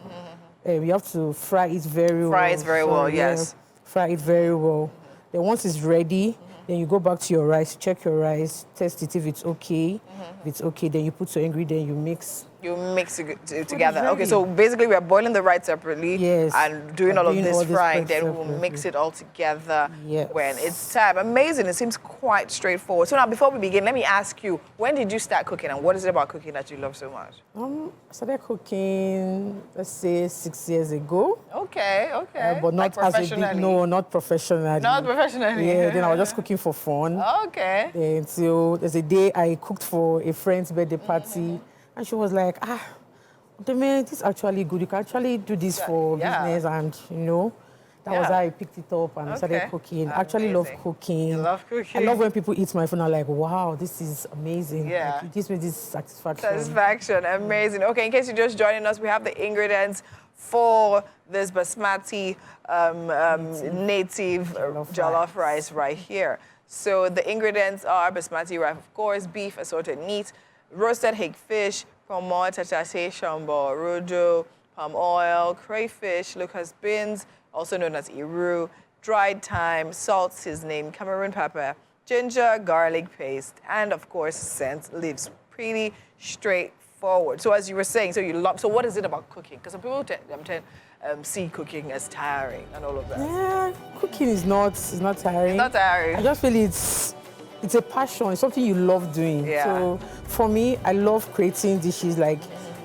Speaker 6: You have to fry it very well.
Speaker 3: Fry it very well, yes.
Speaker 6: Fry it very well. Then once it's ready, then you go back to your rice, check your rice, test it if it's okay. If it's okay, then you put your ingredient, you mix.
Speaker 3: You mix it together. Okay, so basically we are boiling the rice separately and doing all of this frying. Then we'll mix it all together when it's time. Amazing. It seems quite straightforward. So now before we begin, let me ask you, when did you start cooking and what is it about cooking that you love so much?
Speaker 6: I started cooking, let's say 6 years ago.
Speaker 3: Okay.
Speaker 6: But not
Speaker 3: like
Speaker 6: as a big, no, not professionally.
Speaker 3: Not professionally.
Speaker 6: Yeah, then I was just cooking for fun.
Speaker 3: Okay.
Speaker 6: Until there's a day I cooked for a friend's birthday party. And she was like, this is actually good. You can actually do this for business. And, you know, that was how I picked it up and started cooking. I actually love cooking.
Speaker 3: You love cooking.
Speaker 6: I love when people eat my food and are like, wow, this is amazing.
Speaker 3: Yeah.
Speaker 6: Like, it gives me this satisfaction.
Speaker 3: Satisfaction, amazing. Okay, in case you're just joining us, we have the ingredients for this basmati native jollof rice right here. So the ingredients are basmati rice, of course, beef, assorted meat, roasted hake-fish, pomo, tatate, shambo, rojo, palm oil, crayfish, locust beans, also known as iru, dried thyme, salt seasoning, Cameroon pepper, ginger, garlic paste, and of course, scent leaves. Pretty straightforward. So as you were saying, so what is it about cooking? Because some people see cooking as tiring and all of that.
Speaker 6: Yeah, cooking is not tiring.
Speaker 3: It's not tiring.
Speaker 6: I just feel it's a passion. It's something you love doing.
Speaker 3: Yeah.
Speaker 6: So for me, I love creating dishes. Like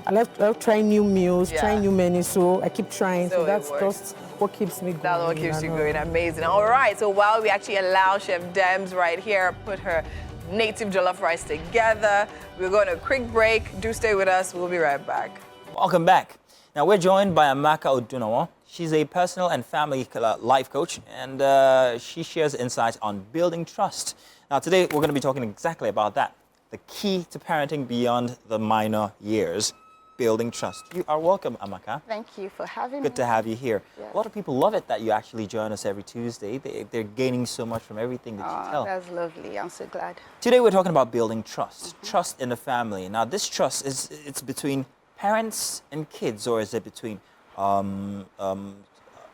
Speaker 6: I love trying new meals, trying new menus. So I keep trying. So that's just what keeps me going.
Speaker 3: That's what keeps you going. Amazing. All right. So while we actually allow Chef Dems right here put her native jollof rice together, we're going to a quick break. Do stay with us. We'll be right back.
Speaker 1: Welcome back. Now we're joined by Amaka Odunawo. She's a personal and family life coach, and she shares insights on building trust. Now today we're going to be talking exactly about that. The key to parenting beyond the minor years, building trust. You are welcome, Amaka.
Speaker 7: Thank you for having me.
Speaker 1: Good to have you here.
Speaker 7: Yeah.
Speaker 1: A lot of people love it that you actually join us every Tuesday. They're gaining so much from everything that you tell.
Speaker 7: That's lovely. I'm so glad.
Speaker 1: Today we're talking about building trust, trust in the family. Now this trust it's between parents and kids, or is it between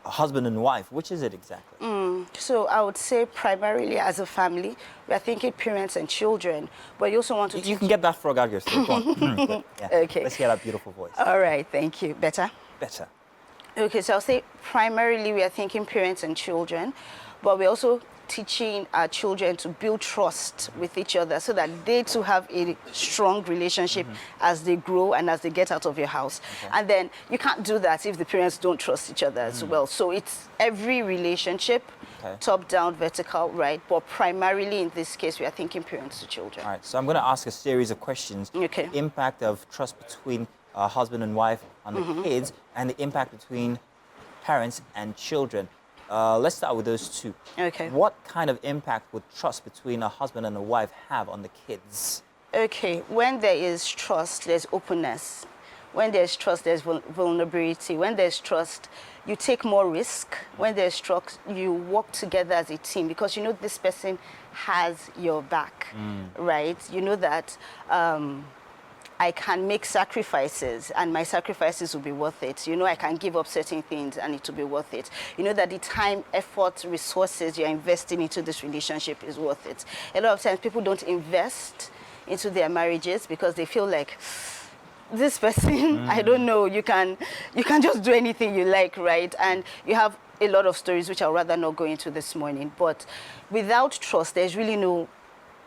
Speaker 1: husband and wife? Which is it exactly?
Speaker 7: So I would say primarily as a family, we are thinking parents and children, but you also want to
Speaker 1: You can get that frog out of your throat. Go on. Yeah.
Speaker 7: Okay.
Speaker 1: Let's hear that beautiful voice.
Speaker 7: All right, thank you. Better?
Speaker 1: Better.
Speaker 7: Okay, so I'll say primarily we are thinking parents and children, but we're also teaching our children to build trust with each other so that they too have a strong relationship as they grow and as they get out of your house. Okay. And then you can't do that if the parents don't trust each other as well. So it's every relationship, top down, vertical, right? But primarily in this case, we are thinking parents to children.
Speaker 1: All right, so I'm going to ask a series of questions.
Speaker 7: Okay.
Speaker 1: The impact of trust between husband and wife on the kids, and the impact between parents and children. Let's start with those two.
Speaker 7: Okay.
Speaker 1: What kind of impact would trust between a husband and a wife have on the kids?
Speaker 7: Okay, when there is trust, there's openness. When there's trust, there's vulnerability. When there's trust, you take more risk. When there's trust, you work together as a team because you know this person has your back, right? You know that I can make sacrifices and my sacrifices will be worth it. You know, I can give up certain things and it will be worth it. You know that the time, effort, resources you're investing into this relationship is worth it. A lot of times people don't invest into their marriages because they feel like, this person, I don't know, you can just do anything you like, right? And you have a lot of stories which I'd rather not go into this morning. But without trust, there's really no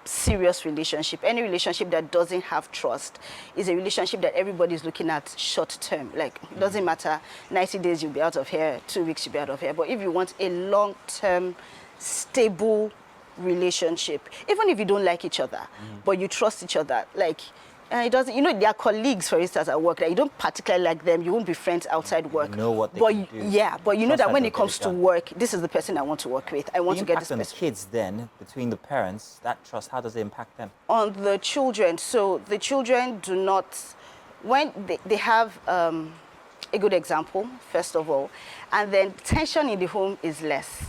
Speaker 7: serious relationship. Any relationship that doesn't have trust is a relationship that everybody's looking at short term. Like, it doesn't matter, 90 days you'll be out of here, 2 weeks you'll be out of here. But if you want a long-term, stable relationship, even if you don't like each other, but you trust each other, like, it doesn't, you know, their colleagues, for instance, at work, like, you don't particularly like them, you won't be friends outside work.
Speaker 1: You know what they
Speaker 7: can
Speaker 1: do.
Speaker 7: Yeah, but you know that when it comes to work, this is the person I want to work with. I want to get this person.
Speaker 1: The impact on the kids then, between the parents, that trust, how does it impact them?
Speaker 7: On the children, so the children do not, when they have a good example, first of all, and then tension in the home is less,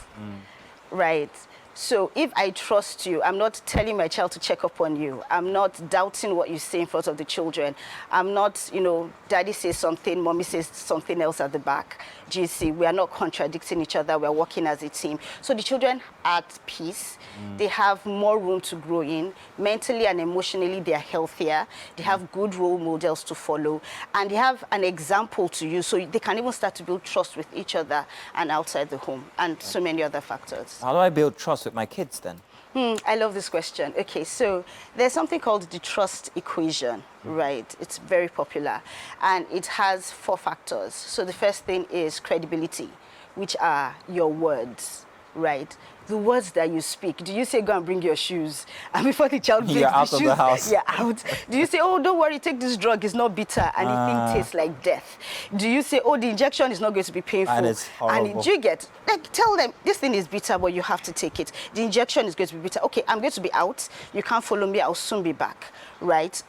Speaker 7: right? So if I trust you, I'm not telling my child to check up on you. I'm not doubting what you say in front of the children. I'm not, you know, daddy says something, mommy says something else at the back. GC, we are not contradicting each other. We're working as a team. So the children are at peace. They have more room to grow in. Mentally and emotionally, they are healthier. They have good role models to follow. And they have an example to use. So they can even start to build trust with each other and outside the home and so many other factors.
Speaker 1: How do I build trust with my kids then?
Speaker 7: I love this question. Okay, so there's something called the trust equation, right? It's very popular and it has 4 factors. So the first thing is credibility, which are your words, right? The words that you speak. Do you say, go and bring your shoes? And before the child brings the shoes,
Speaker 1: you're out of the house.
Speaker 7: you're out. Do you say, oh, don't worry, take this drug, it's not bitter, and the thing tastes like death? Do you say, oh, the injection is not going to be painful?
Speaker 1: And it's horrible.
Speaker 7: And do you get, like, tell them, this thing is bitter, but you have to take it. The injection is going to be bitter. Okay, I'm going to be out. You can't follow me. I'll soon be back, right?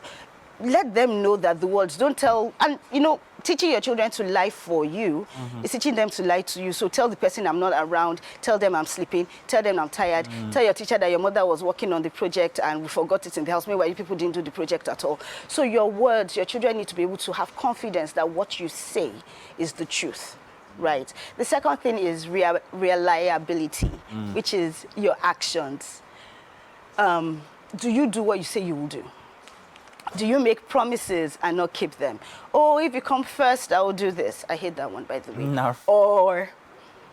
Speaker 7: Let them know that the words, don't tell, and you know, teaching your children to lie for you is teaching them to lie to you. So tell the person I'm not around, tell them I'm sleeping, tell them I'm tired, tell your teacher that your mother was working on the project and we forgot it in the house. Meanwhile, you people didn't do the project at all. So your words, your children need to be able to have confidence that what you say is the truth. Right. The second thing is reliability, which is your actions. Do you do what you say you will do? Do you make promises and not keep them? Oh, if you come first, I will do this. I hate that one, by the way.
Speaker 1: No.
Speaker 7: Or,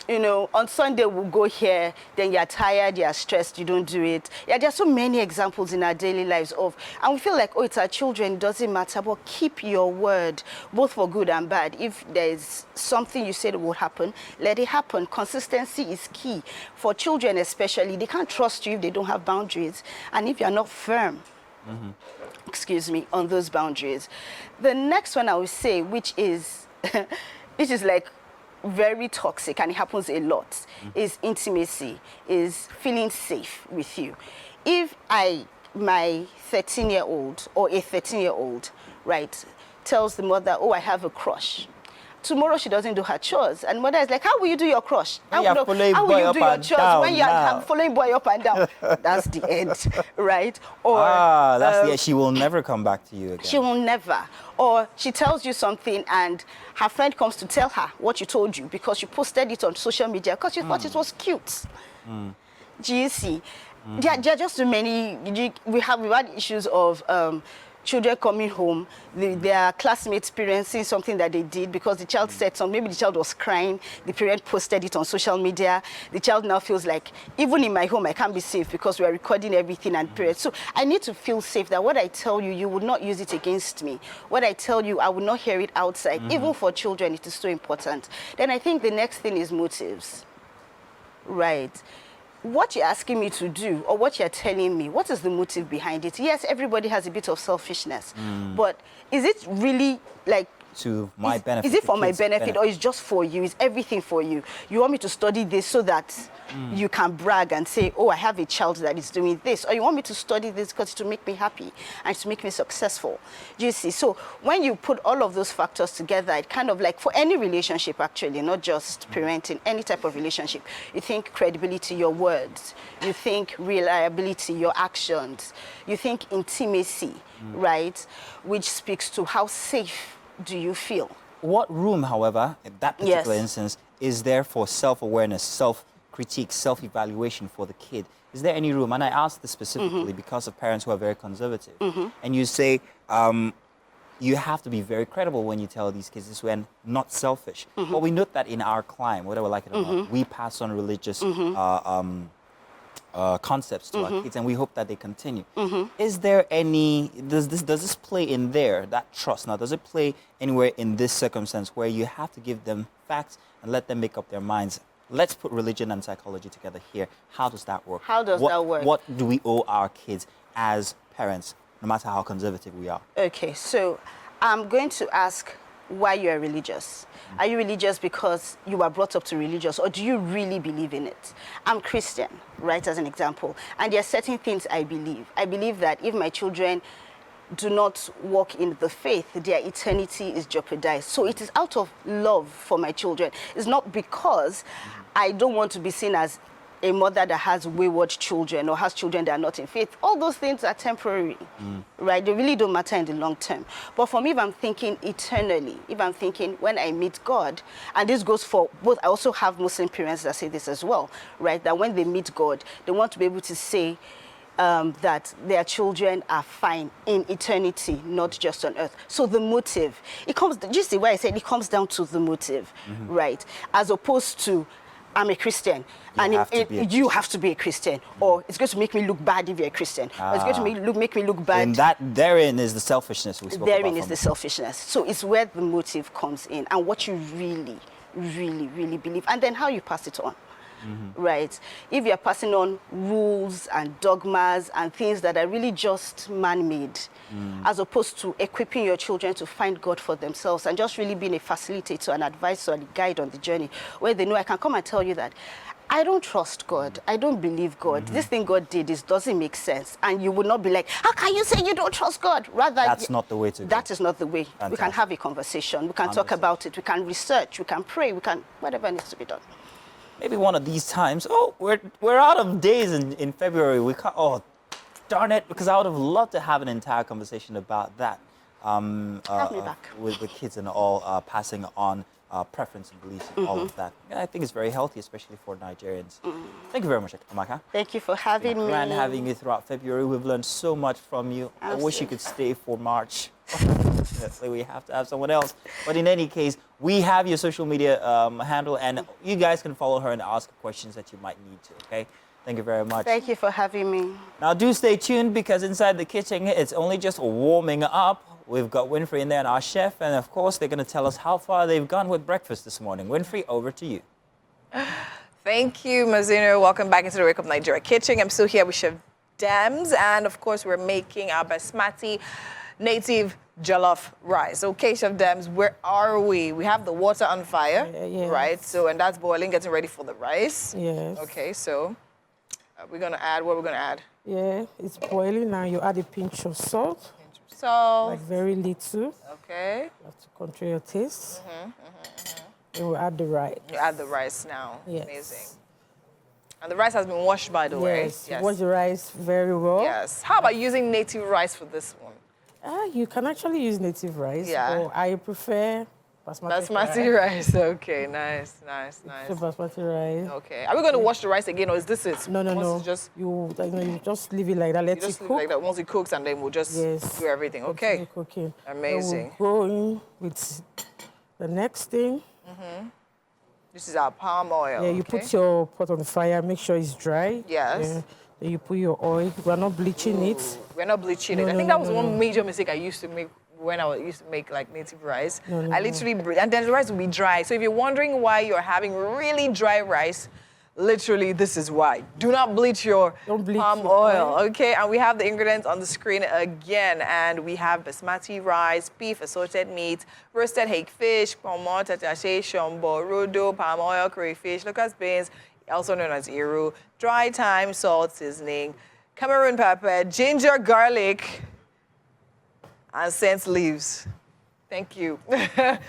Speaker 7: you know, on Sunday we'll go here, then you're tired, you're stressed, you don't do it. Yeah, there are so many examples in our daily lives of, and we feel like, oh, it's our children, it doesn't matter, but keep your word, both for good and bad. If there's something you said will happen, let it happen. Consistency is key. For children especially, they can't trust you if they don't have boundaries, and if you're not firm, excuse me, on those boundaries. The next one I would say, which is like very toxic and it happens a lot, is intimacy, is feeling safe with you. If my 13-year-old or a 13-year-old, right, tells the mother, oh, I have a crush, tomorrow she doesn't do her chores, and mother is like, how will you do your crush? How will you do your chores when you're following boy up and down? That's the end, right? Or
Speaker 1: that's the end. She will never come back to you again.
Speaker 7: She will never. Or she tells you something and her friend comes to tell her what you told you because you posted it on social media because you thought it was cute. Do you see? There are just too many. We've had issues of children coming home, their classmates experiencing something that they did because the child said something. Maybe the child was crying, the parent posted it on social media. The child now feels like, even in my home, I can't be safe because we are recording everything and parents. So I need to feel safe that what I tell you, you would not use it against me. What I tell you, I would not hear it outside. Even for children, it is so important. Then I think the next thing is motives, right? What you're asking me to do or what you're telling me, what is the motive behind it? Yes, everybody has a bit of selfishness, but is it really like
Speaker 1: to my benefit?
Speaker 7: Is it for my
Speaker 1: kids'
Speaker 7: benefit or is just for you? Is everything for you? You want me to study this so that you can brag and say, oh, I have a child that is doing this. Or you want me to study this because to make me happy and to make me successful. Do you see? So when you put all of those factors together, it kind of like for any relationship actually, not just parenting, any type of relationship, you think credibility, your words. You think reliability, your actions. You think intimacy, right? Which speaks to how safe do you feel?
Speaker 1: What room, however, in that particular
Speaker 7: Yes.
Speaker 1: instance, is there for self-awareness, self-critique, self-evaluation for the kid? Is there any room? And I ask this specifically because of parents who are very conservative. And you say, you have to be very credible when you tell these kids this when not selfish. But we note that in our climate, whether we like it or not, we pass on religious concepts to our kids, and we hope that they continue. Is there any, does this play in there, that trust? Now, does it play anywhere in this circumstance where you have to give them facts and let them make up their minds? Let's put religion and psychology together here. How does that work?
Speaker 7: How does that work?
Speaker 1: What do we owe our kids as parents, no matter how conservative we are?
Speaker 7: Okay, so I'm going to ask why you are religious. Are you religious because you were brought up to religious, or do you really believe in it? I'm Christian, right, as an example, and there are certain things I believe. I believe that if my children do not walk in the faith, their eternity is jeopardized. So it is out of love for my children. It's not because I don't want to be seen as a mother that has wayward children or has children that are not in faith. All those things are temporary, right? They really don't matter in the long term. But for me, if I'm thinking eternally, if I'm thinking when I meet God, and this goes for both, I also have Muslim parents that say this as well, right? That when they meet God, they want to be able to say that their children are fine in eternity, not just on earth. So the motive, it comes, just the way I said, it comes down to the motive, right? As opposed to, I'm a Christian, and you have to be a Christian, or it's going to make me look bad if you're a Christian, or it's going to make me look bad.
Speaker 1: And therein is the selfishness we spoke about.
Speaker 7: Therein is the selfishness. So it's where the motive comes in, and what you really, really, really believe, and then how you pass it on. Right? If you're passing on rules and dogmas and things that are really just man-made, as opposed to equipping your children to find God for themselves and just really being a facilitator, an advisor, and a guide on the journey, where they know I can come and tell you that I don't trust God. I don't believe God. This thing God did doesn't make sense. And you would not be like, how can you say you don't trust God? Rather,
Speaker 1: that's not the way to go.
Speaker 7: That is not the way. Fantastic. We can have a conversation. We can talk about it. We can research. We can pray. We can, whatever needs to be done.
Speaker 1: Maybe one of these times, we're out of days in February. We can't, darn it, because I would have loved to have an entire conversation about that.
Speaker 7: Have me back.
Speaker 1: With kids and all, passing on preference and beliefs and all of that. I think it's very healthy, especially for Nigerians. Thank you very much, Amaka.
Speaker 7: Thank you for having me.
Speaker 1: Grand having you throughout February. We've learned so much from you.
Speaker 7: Absolutely.
Speaker 1: I wish you could stay for March. We have to have someone else. But in any case, we have your social media handle, and you guys can follow her and ask questions that you might need to, okay? Thank you very much.
Speaker 7: Thank you for having me.
Speaker 1: Now, do stay tuned, because inside the kitchen, it's only just warming up. We've got Winfrey in there and our chef, and of course, they're going to tell us how far they've gone with breakfast this morning. Winfrey, over to you.
Speaker 3: Thank you, Mazino. Welcome back into the Wake Up Nigeria kitchen. I'm still here with Chef Dems, and of course, we're making our basmati native jollof rice. Okay, Chef Dems, where are we? We have the water on fire,
Speaker 6: yes.
Speaker 3: right? So, and that's boiling, getting ready for the rice.
Speaker 6: Yes.
Speaker 3: Okay, so we're gonna add, what we're gonna add?
Speaker 6: Yeah, it's boiling now. You add a pinch of salt,
Speaker 3: Salt.
Speaker 6: like very little.
Speaker 3: Okay.
Speaker 6: You have to control your taste. And we'll add the rice.
Speaker 3: You add the rice now.
Speaker 6: Yes.
Speaker 3: Amazing. And the rice has been washed, by the way.
Speaker 6: Yes, wash the rice very well.
Speaker 3: Yes. How about using native rice for this one?
Speaker 6: You can actually use native rice.
Speaker 3: Yeah.
Speaker 6: Or I prefer
Speaker 3: basmati rice. Okay, nice.
Speaker 6: So basmati rice.
Speaker 3: Okay. Are we going to wash the rice again, or is this it?
Speaker 6: No.
Speaker 3: Once it's
Speaker 6: You just leave it like that. Let it
Speaker 3: just
Speaker 6: cook.
Speaker 3: leave it like that. Once it cooks, and then we'll just do everything. Okay.
Speaker 6: Continue cooking.
Speaker 3: Amazing.
Speaker 6: Then we'll go in with the next thing.
Speaker 3: This is our palm oil.
Speaker 6: Yeah, you put your pot on the fire. Make sure it's dry.
Speaker 3: Yes.
Speaker 6: Yeah. Then you put your oil. We're not bleaching it.
Speaker 3: We're not bleaching it. I think that was one major mistake I used to make when I used to make like native rice. I literally, and then the rice will be dry. So if you're wondering why you're having really dry rice, Literally, this is why. Do not bleach your palm oil, okay? And we have the ingredients on the screen again. And we have basmati rice, beef, assorted meat, roasted hake fish, pomo, tatache, shombo, rodo, palm oil, crayfish, locust beans, also known as iru, dry thyme, salt, seasoning, Cameroon pepper, ginger, garlic, and scent leaves. Thank you.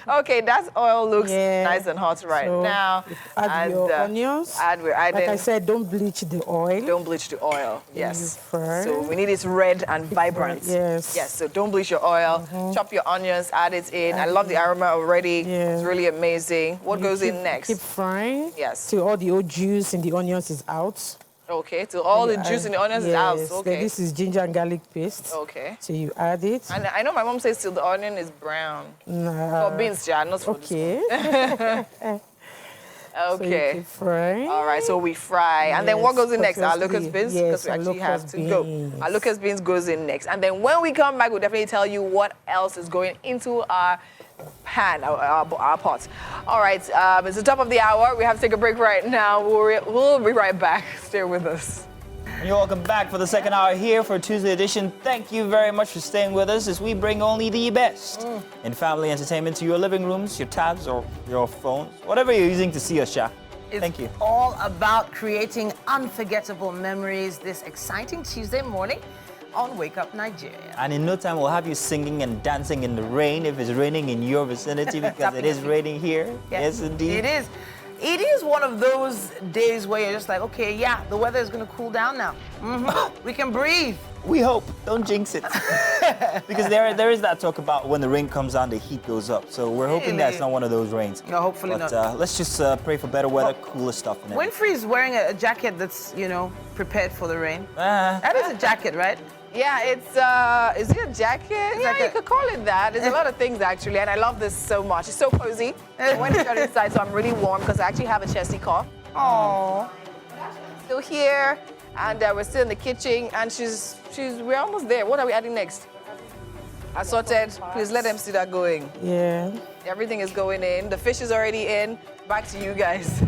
Speaker 3: Okay, that oil looks nice and hot right now.
Speaker 6: Add your onions.
Speaker 3: We're adding,
Speaker 6: like I said, don't bleach the oil.
Speaker 3: Don't bleach the oil, yes.
Speaker 6: Fry.
Speaker 3: So we need it red and vibrant.
Speaker 6: Yes.
Speaker 3: Yes, so don't bleach your oil. Chop your onions, add it in. I love the aroma already. It's really amazing. What goes in next?
Speaker 6: Keep frying.
Speaker 3: Yes.
Speaker 6: Till all the old juice in the onions is out.
Speaker 3: Okay, till all the juice in the onions is out. Okay.
Speaker 6: Then this is ginger and garlic paste.
Speaker 3: Okay.
Speaker 6: So you add it.
Speaker 3: And I know my mom says till the onion is brown. For beans, yeah, not for
Speaker 6: okay.
Speaker 3: Okay.
Speaker 6: So you keep frying.
Speaker 3: All right, so we fry. And then what goes in next? Our locust beans? Because
Speaker 6: Yes,
Speaker 3: we actually have to
Speaker 6: beans.
Speaker 3: go. Our locust beans goes in next. And then when we come back, we'll definitely tell you what else is going into our pan, our pot. All right, it's the top of the hour. We have to take a break right now. We'll be right back. Stay with us.
Speaker 1: And you're welcome back for the second hour here for Tuesday edition. Thank you very much for staying with us as we bring only the best in family entertainment to your living rooms, your tabs, or your phones, whatever you're using to see us, Sha. Thank you.
Speaker 2: It's all about creating unforgettable memories this exciting Tuesday morning on Wake Up Nigeria.
Speaker 1: And in no time, we'll have you singing and dancing in the rain if it's raining in your vicinity, because it is raining here. Yes, indeed.
Speaker 2: It is. It is one of those days where you're just like, okay, yeah, the weather is going to cool down now. We can breathe.
Speaker 1: We hope. Don't jinx it. Because there is that talk about when the rain comes down, the heat goes up. So we're hoping that's not one of those rains.
Speaker 2: No, hopefully
Speaker 1: but,
Speaker 2: not.
Speaker 1: Let's just pray for better weather, cooler stuff. And
Speaker 2: Winfrey is wearing a jacket that's, prepared for the rain. That is a jacket, right?
Speaker 3: Yeah, it's, is it a jacket? Yeah, you could call it that. There's a lot of things, actually, and I love this so much. It's so cozy. When you got inside, so I'm really warm because I actually have a chesty cough.
Speaker 2: Aww.
Speaker 3: Still here, and we're still in the kitchen, and we're almost there. What are we adding next? Assorted. Please let them see that going.
Speaker 6: Yeah.
Speaker 3: Everything is going in. The fish is already in. Back to you guys.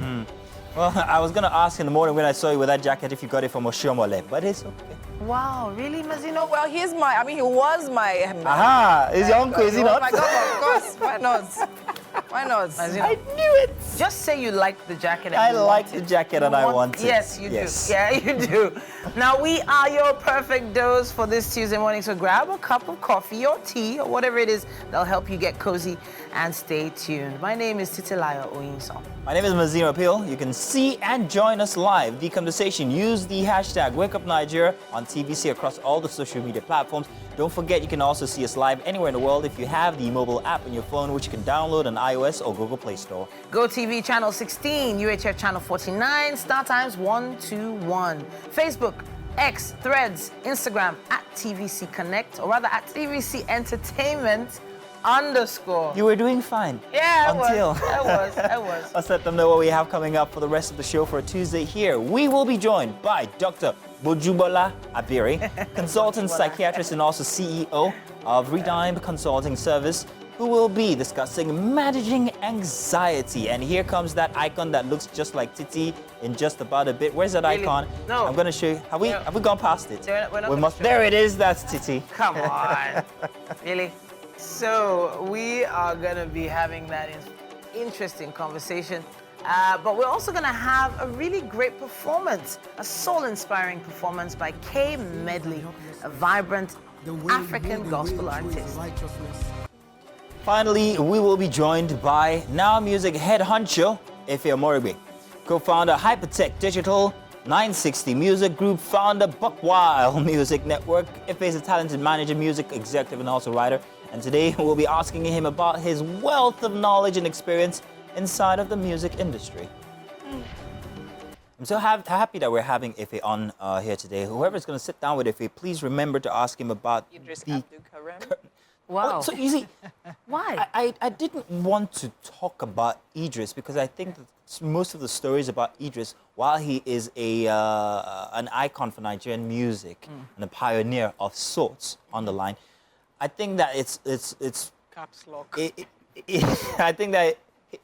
Speaker 1: Well, I was going to ask in the morning when I saw you with that jacket if you got it from Oshomole, but it's okay.
Speaker 2: Wow, really, Mazino?
Speaker 3: Well, he was my...
Speaker 1: Aha! Is your uncle, is he not?
Speaker 3: Oh my God, of course. Why not? Why not?
Speaker 2: Mazino,
Speaker 1: I knew it!
Speaker 2: just say you liked the jacket.
Speaker 1: I like the jacket and I want it.
Speaker 2: Yes, you do. Yeah, you do. Now, we are your perfect dose for this Tuesday morning, so grab a cup of coffee or tea or whatever it is that'll help you get cozy and stay tuned. My name is Titilayo Oyinso.
Speaker 1: My name is Mazino Appeal. You can see and join us live. The conversation. Use the hashtag WakeUpNigeria on TVC across all the social media platforms. Don't forget, you can also see us live anywhere in the world if you have the mobile app on your phone, which you can download on iOS or Google Play Store.
Speaker 2: GoTV channel 16, UHF channel 49, Star Times 121, Facebook, X, Threads, Instagram at TVC Connect, or rather at TVC Entertainment _.
Speaker 1: You were doing fine.
Speaker 2: Yeah,
Speaker 1: until
Speaker 2: I was.
Speaker 1: Let's let them know what we have coming up for the rest of the show for a Tuesday here. We will be joined by Dr. Bojubola Abiri, consultant psychiatrist and also CEO of Redigm Consulting Service, who will be discussing managing anxiety. And here comes that icon that looks just like Titi in just about a bit. Where's that icon?
Speaker 2: No.
Speaker 1: I'm going to show you. Have we gone past it?
Speaker 2: We're not
Speaker 1: There it is. That's Titi.
Speaker 2: Come on. Really? So we are going to be having that interesting conversation. But we're also going to have a really great performance, a soul-inspiring performance by Kay Medley, a vibrant African gospel artist.
Speaker 1: Finally, we will be joined by Now Music head honcho, Efe Omorigbe, co-founder Hypertech Digital, 960 Music Group founder, Buckwild Music Network. Efe is a talented manager, music executive, and also writer. And today we'll be asking him about his wealth of knowledge and experience inside of the music industry. I'm so happy that we're having Efe on here today. Whoever's going to sit down with Efe, please remember to ask him about
Speaker 3: Idris Abdul Karim.
Speaker 2: Wow.
Speaker 1: So you see,
Speaker 2: Why?
Speaker 1: I didn't want to talk about Idris because I think that most of the stories about Idris, while he is an icon for Nigerian music and a pioneer of sorts on the line, I think that it's
Speaker 3: Caps lock.
Speaker 1: I think that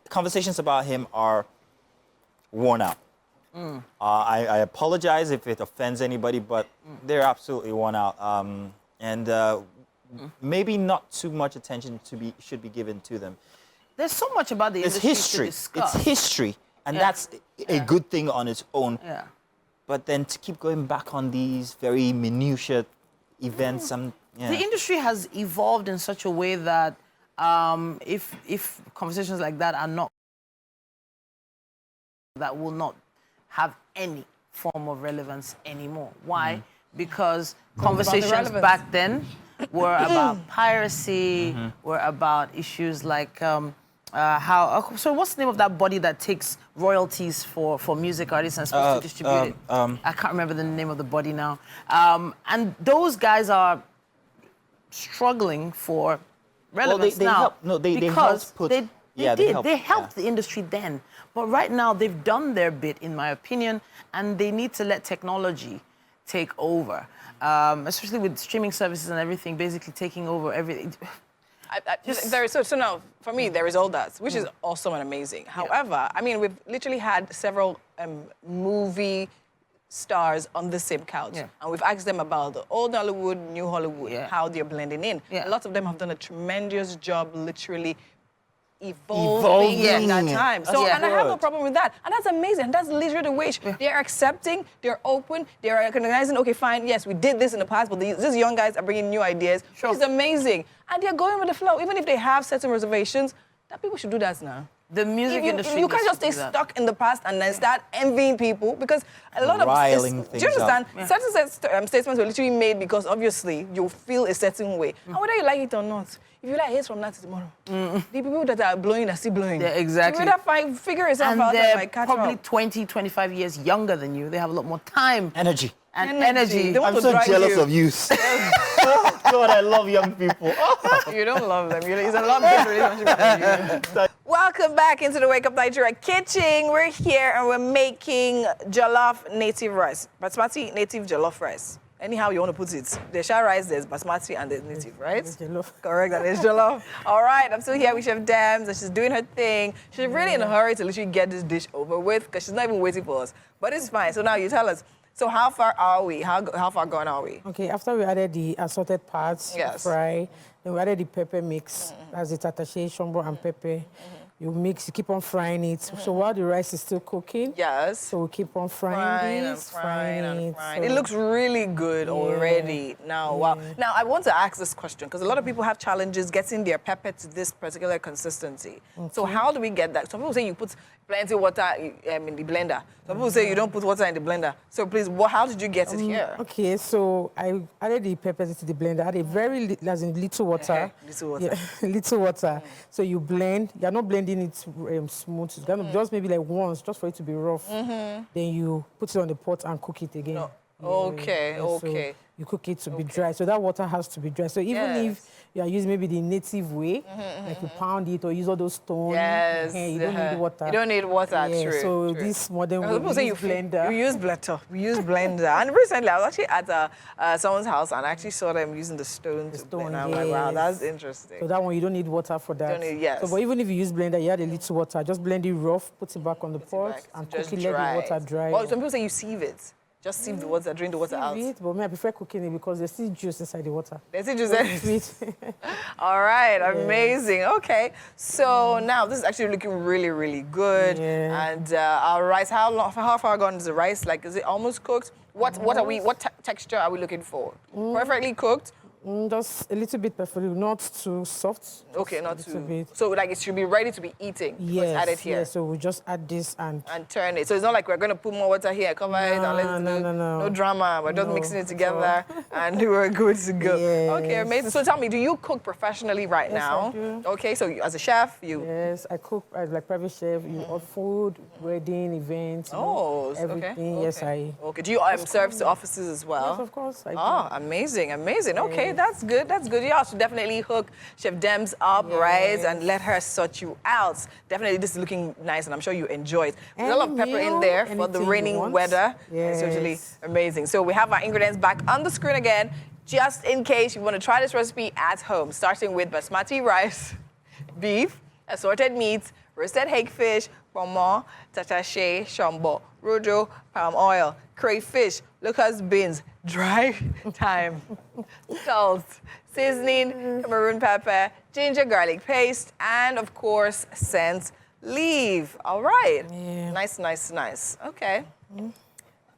Speaker 1: conversations about him are worn out. I apologize if it offends anybody, but they're absolutely one out. Maybe not too much attention should be given to them.
Speaker 2: There's so much about the industry to discuss.
Speaker 1: It's history, and that's a good thing on its own.
Speaker 2: Yeah.
Speaker 1: But then to keep going back on these very minutiae events,
Speaker 2: The industry has evolved in such a way that if conversations like that are not, that will not have any form of relevance anymore. Why? Because conversations back then were about piracy, were about issues like so what's the name of that body that takes royalties for music artists and supposed to distribute it? I can't remember the name of the body now. And those guys are struggling for relevance now.
Speaker 1: They helped put...
Speaker 2: They helped the industry then. But right now, they've done their bit, in my opinion, and they need to let technology take over, especially with streaming services and everything basically taking over everything.
Speaker 3: So now, for me, there is all that, which is awesome and amazing. However, I mean, we've literally had several movie stars on the same couch, and we've asked them about the old Hollywood, new Hollywood, how they're blending in. A lot of them have done a tremendous job, literally evolving at that time. So, and I have no problem with that. And that's amazing. That's literally the way they're accepting, they're open, they're recognizing, okay, fine, yes, we did this in the past, but these young guys are bringing new ideas. It's amazing. And they're going with the flow. Even if they have certain reservations, that people should do that now.
Speaker 2: The music industry.
Speaker 3: You can't just stay stuck in the past and then start envying people, because a lot of do you understand? Certain statements were literally made because obviously you feel a certain way, and whether you like it or not, if you like hate from now to tomorrow, the people that are blowing are still blowing.
Speaker 2: Yeah, exactly.
Speaker 3: You better figure yourself out and like catch
Speaker 2: probably
Speaker 3: up.
Speaker 2: 20, 25 years younger than you. They have a lot more time,
Speaker 1: energy.
Speaker 2: Energy.
Speaker 1: I'm so jealous of youth. God, I love young people.
Speaker 3: You don't love them. It's a long-term relationship with you. Welcome back into the Wake Up Nigeria kitchen. We're here and we're making jollof native rice. Basmati native jollof rice. Anyhow you want to put it. The Sha rice, there's basmati and there's native, right? Correct, and it's jollof. All right, I'm still here with Chef Dems, and she's doing her thing. She's really in a hurry to literally get this dish over with, because she's not even waiting for us. But it's fine. So now you tell us, so how far are we? How far gone are we?
Speaker 6: Okay, after we added the assorted parts, fry, then we added the pepper mix, as the tatache, shombo, and pepper. You mix, you keep on frying it. So while the rice is still cooking, so we keep on frying it.
Speaker 3: So it looks really good already now. Wow. Now I want to ask this question because a lot of people have challenges getting their pepper to this particular consistency. So how do we get that? Some people say you put plenty of water in the blender. Some people say you don't put water in the blender. So please, how did you get it here?
Speaker 6: Okay, so I added the peppers into the blender. I added very little water.
Speaker 3: Little water.
Speaker 6: Yeah, little water. So you blend. You're not blending it smooth. It's gonna just maybe like once, just for it to be rough. Then you put it on the pot and cook it again.
Speaker 3: No. Okay, okay.
Speaker 6: So you cook it to be dry. So that water has to be dry. So even if you are using maybe the native way, like you pound it or use all those stones, you don't need water.
Speaker 3: You don't need water, true.
Speaker 6: So this modern way, we use blender.
Speaker 3: You use blender. We use blender. And recently, I was actually at someone's house and I actually saw them using the stone to blend. I'm like, wow, that's interesting.
Speaker 6: So that one, you don't need water for that.
Speaker 3: You don't need,
Speaker 6: So, but even if you use blender, you add a little water. Just blend it rough, put it back on the pot, and cook it, let the water dry.
Speaker 3: Well, some people say you sieve it. Just sieve the water, drain the water out.
Speaker 6: But me, I prefer cooking it because there's still juice inside the water.
Speaker 3: There's still juice. All right, amazing. Okay, so now this is actually looking really, really good. And our rice, how far gone is the rice? Like, is it almost cooked? What texture are we looking for? Perfectly cooked?
Speaker 6: Just a little bit perfectly, not too soft.
Speaker 3: Okay, not too bit. So like it should be ready to be eating.
Speaker 6: Yes,
Speaker 3: add it here.
Speaker 6: Yes, so we just add this and
Speaker 3: turn it. So it's not like we're going to put more water here, cover it, and let it no drama. We're just mixing it together and we're good to go. Okay, amazing. So tell me, do you cook professionally right now?
Speaker 6: I do.
Speaker 3: Okay, so as a chef, you...
Speaker 6: Yes, I cook as like private chef, food, wedding, events, everything. Yes, I...
Speaker 3: Okay, do you serve to offices as well?
Speaker 6: Yes, of course, I do.
Speaker 3: Oh, amazing, amazing. Okay, that's good, that's good. You also definitely hook Chef Dems up, right? And let her sort you out. Definitely, this is looking nice, and I'm sure you enjoy it. There's a lot of pepper in there for the raining weather. It's totally amazing. So we have our ingredients back on the screen again, just in case you want to try this recipe at home, starting with basmati rice, beef, assorted meats, roasted hagfish, pomo, tatashe, shombo, rojo, palm oil, crayfish, locust beans, dry thyme, salt, seasoning, Cameroon pepper, ginger garlic paste, and of course, scent leaf. All right.
Speaker 6: Yeah.
Speaker 3: Nice. Okay.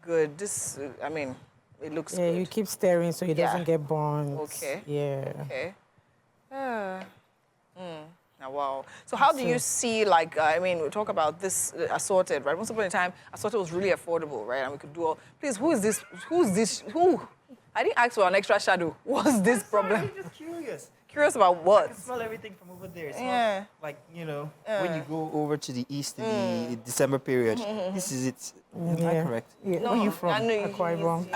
Speaker 3: Good. This, I mean, it looks
Speaker 6: Yeah,
Speaker 3: good.
Speaker 6: you keep stirring so it
Speaker 3: Yeah.
Speaker 6: doesn't get burnt.
Speaker 3: Okay.
Speaker 6: Yeah.
Speaker 3: Okay. Now, wow. So how do you see, like, I mean, we talk about this assorted, right? Once upon a time, assorted was really affordable, right? And we could do all, please, who is this? Who? I didn't ask for an extra shadow. What's this problem?
Speaker 1: I'm just curious.
Speaker 3: Curious about what?
Speaker 1: I can smell everything from over there. It's
Speaker 3: Yeah.
Speaker 1: not like, when you go over to the east in the December period, this is it. Am I
Speaker 6: Yeah.
Speaker 1: correct?
Speaker 6: Yeah. Where are you from?
Speaker 3: I know
Speaker 6: Akwa Ibom.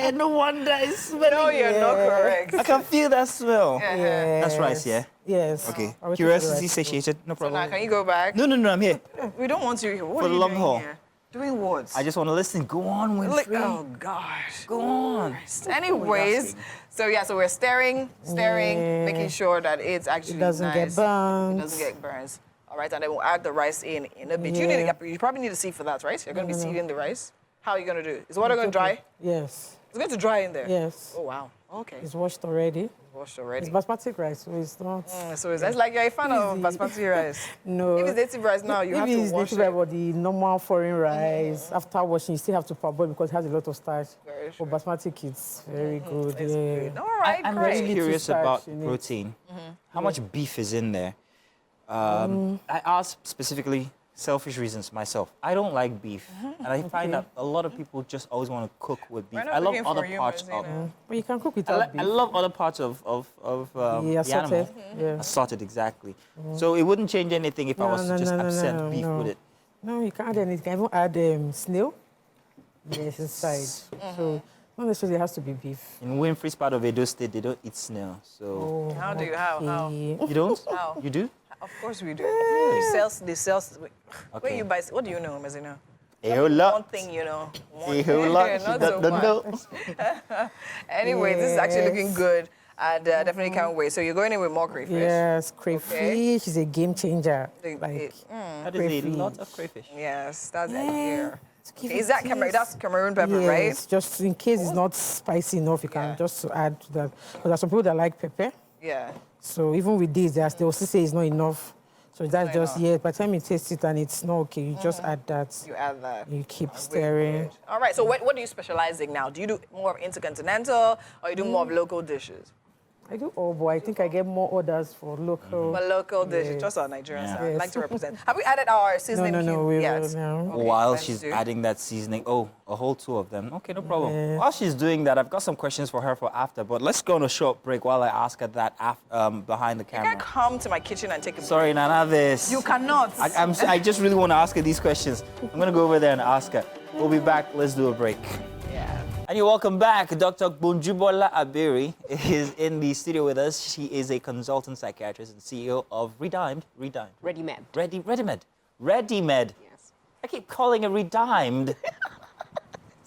Speaker 1: Hey, no wonder it's smelling.
Speaker 3: No, you're not correct.
Speaker 1: I can feel that smell.
Speaker 6: Yes.
Speaker 1: That's rice, yeah?
Speaker 6: Yes.
Speaker 1: Okay.
Speaker 6: I will take
Speaker 1: Curiosity
Speaker 6: the rice.
Speaker 1: satiated, no
Speaker 3: So
Speaker 1: problem.
Speaker 3: now, can you go back?
Speaker 1: No, I'm here.
Speaker 3: We don't want you here. What
Speaker 1: For
Speaker 3: are
Speaker 1: the
Speaker 3: you
Speaker 1: long
Speaker 3: doing
Speaker 1: haul.
Speaker 3: here? Doing what?
Speaker 1: I just want to listen. Go on, Winfrey.
Speaker 3: Oh, gosh.
Speaker 1: Go on.
Speaker 3: Anyways, so we're stirring,
Speaker 6: Yeah.
Speaker 3: making sure that it's actually
Speaker 6: It doesn't
Speaker 3: nice.
Speaker 6: get burnt.
Speaker 3: It doesn't get burns. All right, and then we'll add the rice in a bit.
Speaker 6: Yeah.
Speaker 3: You probably need a sieve for that, right? You're going to be sieving the rice. How are you going to do it? Is the water going to dry?
Speaker 6: Yes.
Speaker 3: It's going to dry in there?
Speaker 6: Yes.
Speaker 3: Oh, wow. Okay.
Speaker 6: It's washed already.
Speaker 3: Washed
Speaker 6: It's
Speaker 3: already.
Speaker 6: basmati rice, so it's not.
Speaker 3: So it's like you're a fan of basmati rice.
Speaker 6: No.
Speaker 3: If it's native rice now, you
Speaker 6: if
Speaker 3: have
Speaker 6: it's
Speaker 3: to wash
Speaker 6: native rice,
Speaker 3: it.
Speaker 6: but the normal foreign rice, after washing, you still have to parboil because it has a lot of starch.
Speaker 3: Very
Speaker 6: For basmati, it's very good.
Speaker 3: It's
Speaker 6: yeah.
Speaker 3: good. All right,
Speaker 1: I'm
Speaker 3: great.
Speaker 1: very curious
Speaker 6: starch
Speaker 1: about
Speaker 6: in it.
Speaker 1: protein. How much beef is in there? I asked specifically selfish reasons myself. I don't like beef, and I find that a lot of people just always want to cook with beef.
Speaker 3: We're not
Speaker 1: I love
Speaker 3: looking
Speaker 1: other
Speaker 3: for you,
Speaker 1: parts of.
Speaker 3: Mazina.
Speaker 6: But you can cook without beef.
Speaker 1: I love other parts of
Speaker 6: Yeah,
Speaker 1: the
Speaker 6: assorted.
Speaker 1: animal.
Speaker 6: Yeah.
Speaker 1: Assorted, exactly. So it wouldn't change anything if I was to just absent beef with it.
Speaker 6: No, you can't add anything. You can even add snail. Yes, inside. So not necessarily it has to be beef.
Speaker 1: In Winfrey's part of Edo State, they don't eat snail. So
Speaker 3: How do you, how?
Speaker 6: Okay.
Speaker 1: you don't?
Speaker 3: How?
Speaker 1: You do?
Speaker 3: Of course we do. They sell, where
Speaker 1: Okay.
Speaker 3: you buy, what do you know, Mazina?
Speaker 1: A whole lot.
Speaker 3: One thing you know.
Speaker 1: A whole lot. She
Speaker 3: Not so
Speaker 1: don't
Speaker 3: much.
Speaker 1: know.
Speaker 3: Anyway, this is actually looking
Speaker 6: Yes.
Speaker 3: good. And definitely can't wait. So you're going in with more crayfish.
Speaker 6: Yes, crayfish is a game changer.
Speaker 3: They-
Speaker 6: Like,
Speaker 1: That is a
Speaker 6: crayfish.
Speaker 1: lot of crayfish.
Speaker 3: Yes, that's
Speaker 6: Yeah,
Speaker 3: here.
Speaker 6: to give
Speaker 3: Okay,
Speaker 6: it
Speaker 3: is that Cameroon?
Speaker 6: taste.
Speaker 3: That's Cameroon pepper,
Speaker 6: yes,
Speaker 3: right?
Speaker 6: just in case it's not spicy enough, you can
Speaker 3: Yeah.
Speaker 6: just add to that. But there are some people that like pepper.
Speaker 3: Yeah.
Speaker 6: So even with this, they also say it's not enough. So that's
Speaker 3: Not
Speaker 6: just,
Speaker 3: enough.
Speaker 6: yeah, by the time you taste it and it's not okay, you just add that.
Speaker 3: You add that.
Speaker 6: You keep
Speaker 3: Very
Speaker 6: stirring.
Speaker 3: good. All right. So what do you specialize in now? Do you do more of intercontinental or you do more of local dishes?
Speaker 6: I do all, but I think I get more orders for local.
Speaker 3: But local dishes,
Speaker 6: Yes.
Speaker 3: just our Nigerian
Speaker 1: Yeah.
Speaker 3: side. I'd
Speaker 6: Yes.
Speaker 3: like to represent. Have we added our seasoning
Speaker 6: no,
Speaker 3: cube
Speaker 6: we
Speaker 3: yet?
Speaker 6: will now.
Speaker 3: Okay,
Speaker 1: While
Speaker 3: let's
Speaker 1: she's
Speaker 3: do.
Speaker 1: adding that seasoning, a whole two of them. Okay, no problem.
Speaker 6: Yeah.
Speaker 1: While she's doing that, I've got some questions for her for after, but let's go on a short break while I ask her that behind the
Speaker 3: You can't
Speaker 1: camera.
Speaker 3: come to my kitchen and take a
Speaker 1: Sorry, Nana, this.
Speaker 3: You cannot.
Speaker 1: I just really want to ask her these questions. I'm going to go over there and ask her. We'll be back. Let's do a break.
Speaker 3: Yeah.
Speaker 1: And you're welcome back. Dr. Bonjubola Abiri is in the studio with us. She is a consultant psychiatrist and CEO of Redimed.
Speaker 8: Ready-Med.
Speaker 1: Ready-Med.
Speaker 8: Yes.
Speaker 1: I keep calling it Redimed.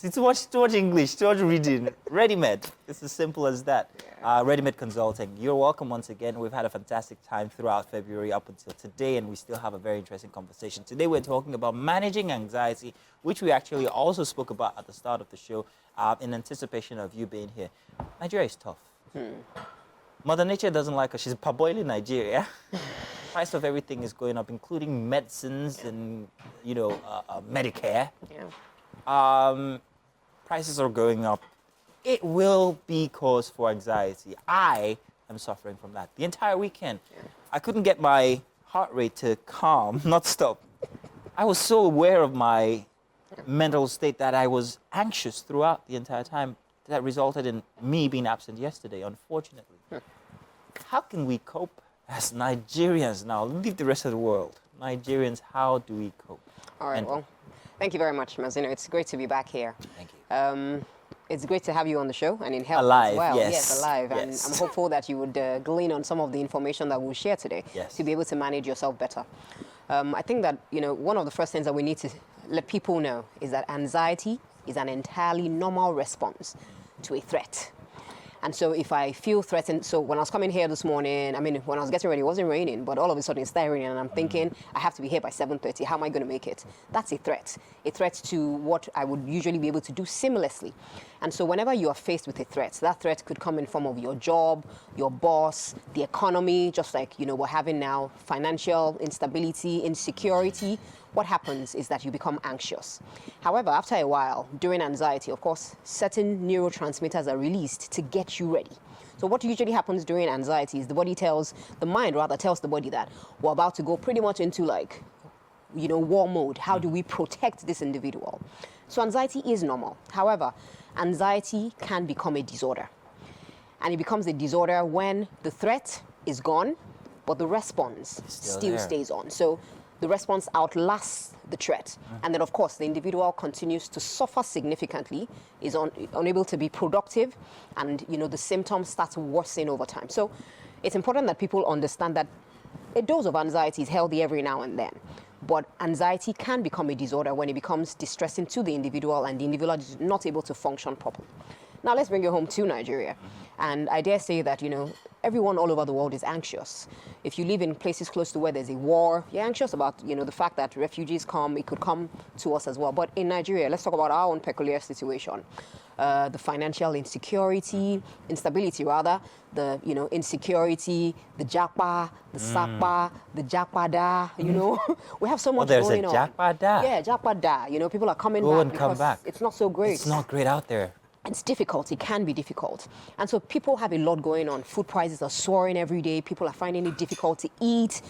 Speaker 1: It's too much English, too much reading. Ready-Med. It's as simple as that. Ready-Med Consulting. You're welcome once again. We've had a fantastic time throughout February up until today, and we still have a very interesting conversation. Today we're talking about managing anxiety, which we actually also spoke about at the start of the show in anticipation of you being here. Nigeria is tough. Mother Nature doesn't like us. She's parboiling Nigeria. Price of everything is going up, including medicines and, Medicare.
Speaker 8: Yeah.
Speaker 1: Prices are going up. It will be cause for anxiety. I am suffering from that. The entire weekend, I couldn't get my heart rate to calm, not stop. I was so aware of my mental state that I was anxious throughout the entire time. That resulted in me being absent yesterday, unfortunately. How can we cope as Nigerians now? Leave the rest of the world. Nigerians, how do we cope?
Speaker 8: All right,
Speaker 1: And-
Speaker 8: well, thank you very much, Mazino. It's great to be back here.
Speaker 1: Thank you.
Speaker 8: It's great to have you on the show and in health
Speaker 1: Alive,
Speaker 8: as well.
Speaker 1: yes,
Speaker 8: alive.
Speaker 1: yes.
Speaker 8: And I'm hopeful that you would glean on some of the information that we'll share today
Speaker 1: Yes.
Speaker 8: to be able to manage yourself better. I think that, one of the first things that we need to let people know is that anxiety is an entirely normal response to a threat. And so if I feel threatened, so when I was coming here this morning, I mean, when I was getting ready, it wasn't raining, but all of a sudden it started raining, and I'm thinking, I have to be here by 7:30. How am I going to make it? That's a threat to what I would usually be able to do seamlessly. And so whenever you are faced with a threat, that threat could come in form of your job, your boss, the economy, just like, you know, we're having now, financial instability, insecurity. What happens is that you become anxious. However, after a while, during anxiety, of course, certain neurotransmitters are released to get you ready. So what usually happens during anxiety is the mind tells the body that we're about to go pretty much into like, you know, war mode. How do we protect this individual? So anxiety is normal. However, anxiety can become a disorder. And it becomes a disorder when the threat is gone, but the response still stays on. So the response outlasts the threat. And then, of course, the individual continues to suffer significantly, is unable to be productive, and, you know, the symptoms start to worsen over time. So it's important that people understand that a dose of anxiety is healthy every now and then. But anxiety can become a disorder when it becomes distressing to the individual and the individual is not able to function properly. Now let's bring it home to Nigeria. And I dare say that, you know, everyone all over the world is anxious. If you live in places close to where there's a war, you're anxious about, you know, the fact that refugees come, it could come to us as well. But in Nigeria, let's talk about our own peculiar situation. The financial instability rather, the, you know, insecurity, the japa, the sapa, the japada, you know. We have so much going on.
Speaker 1: There's a japada?
Speaker 8: Yeah, japada. You know, people are coming
Speaker 1: Go
Speaker 8: back
Speaker 1: and
Speaker 8: because
Speaker 1: come back.
Speaker 8: it's not so great.
Speaker 1: It's not great out there.
Speaker 8: It's difficult. It can be difficult. And so people have a lot going on. Food prices are soaring every day. People are finding it difficult to eat.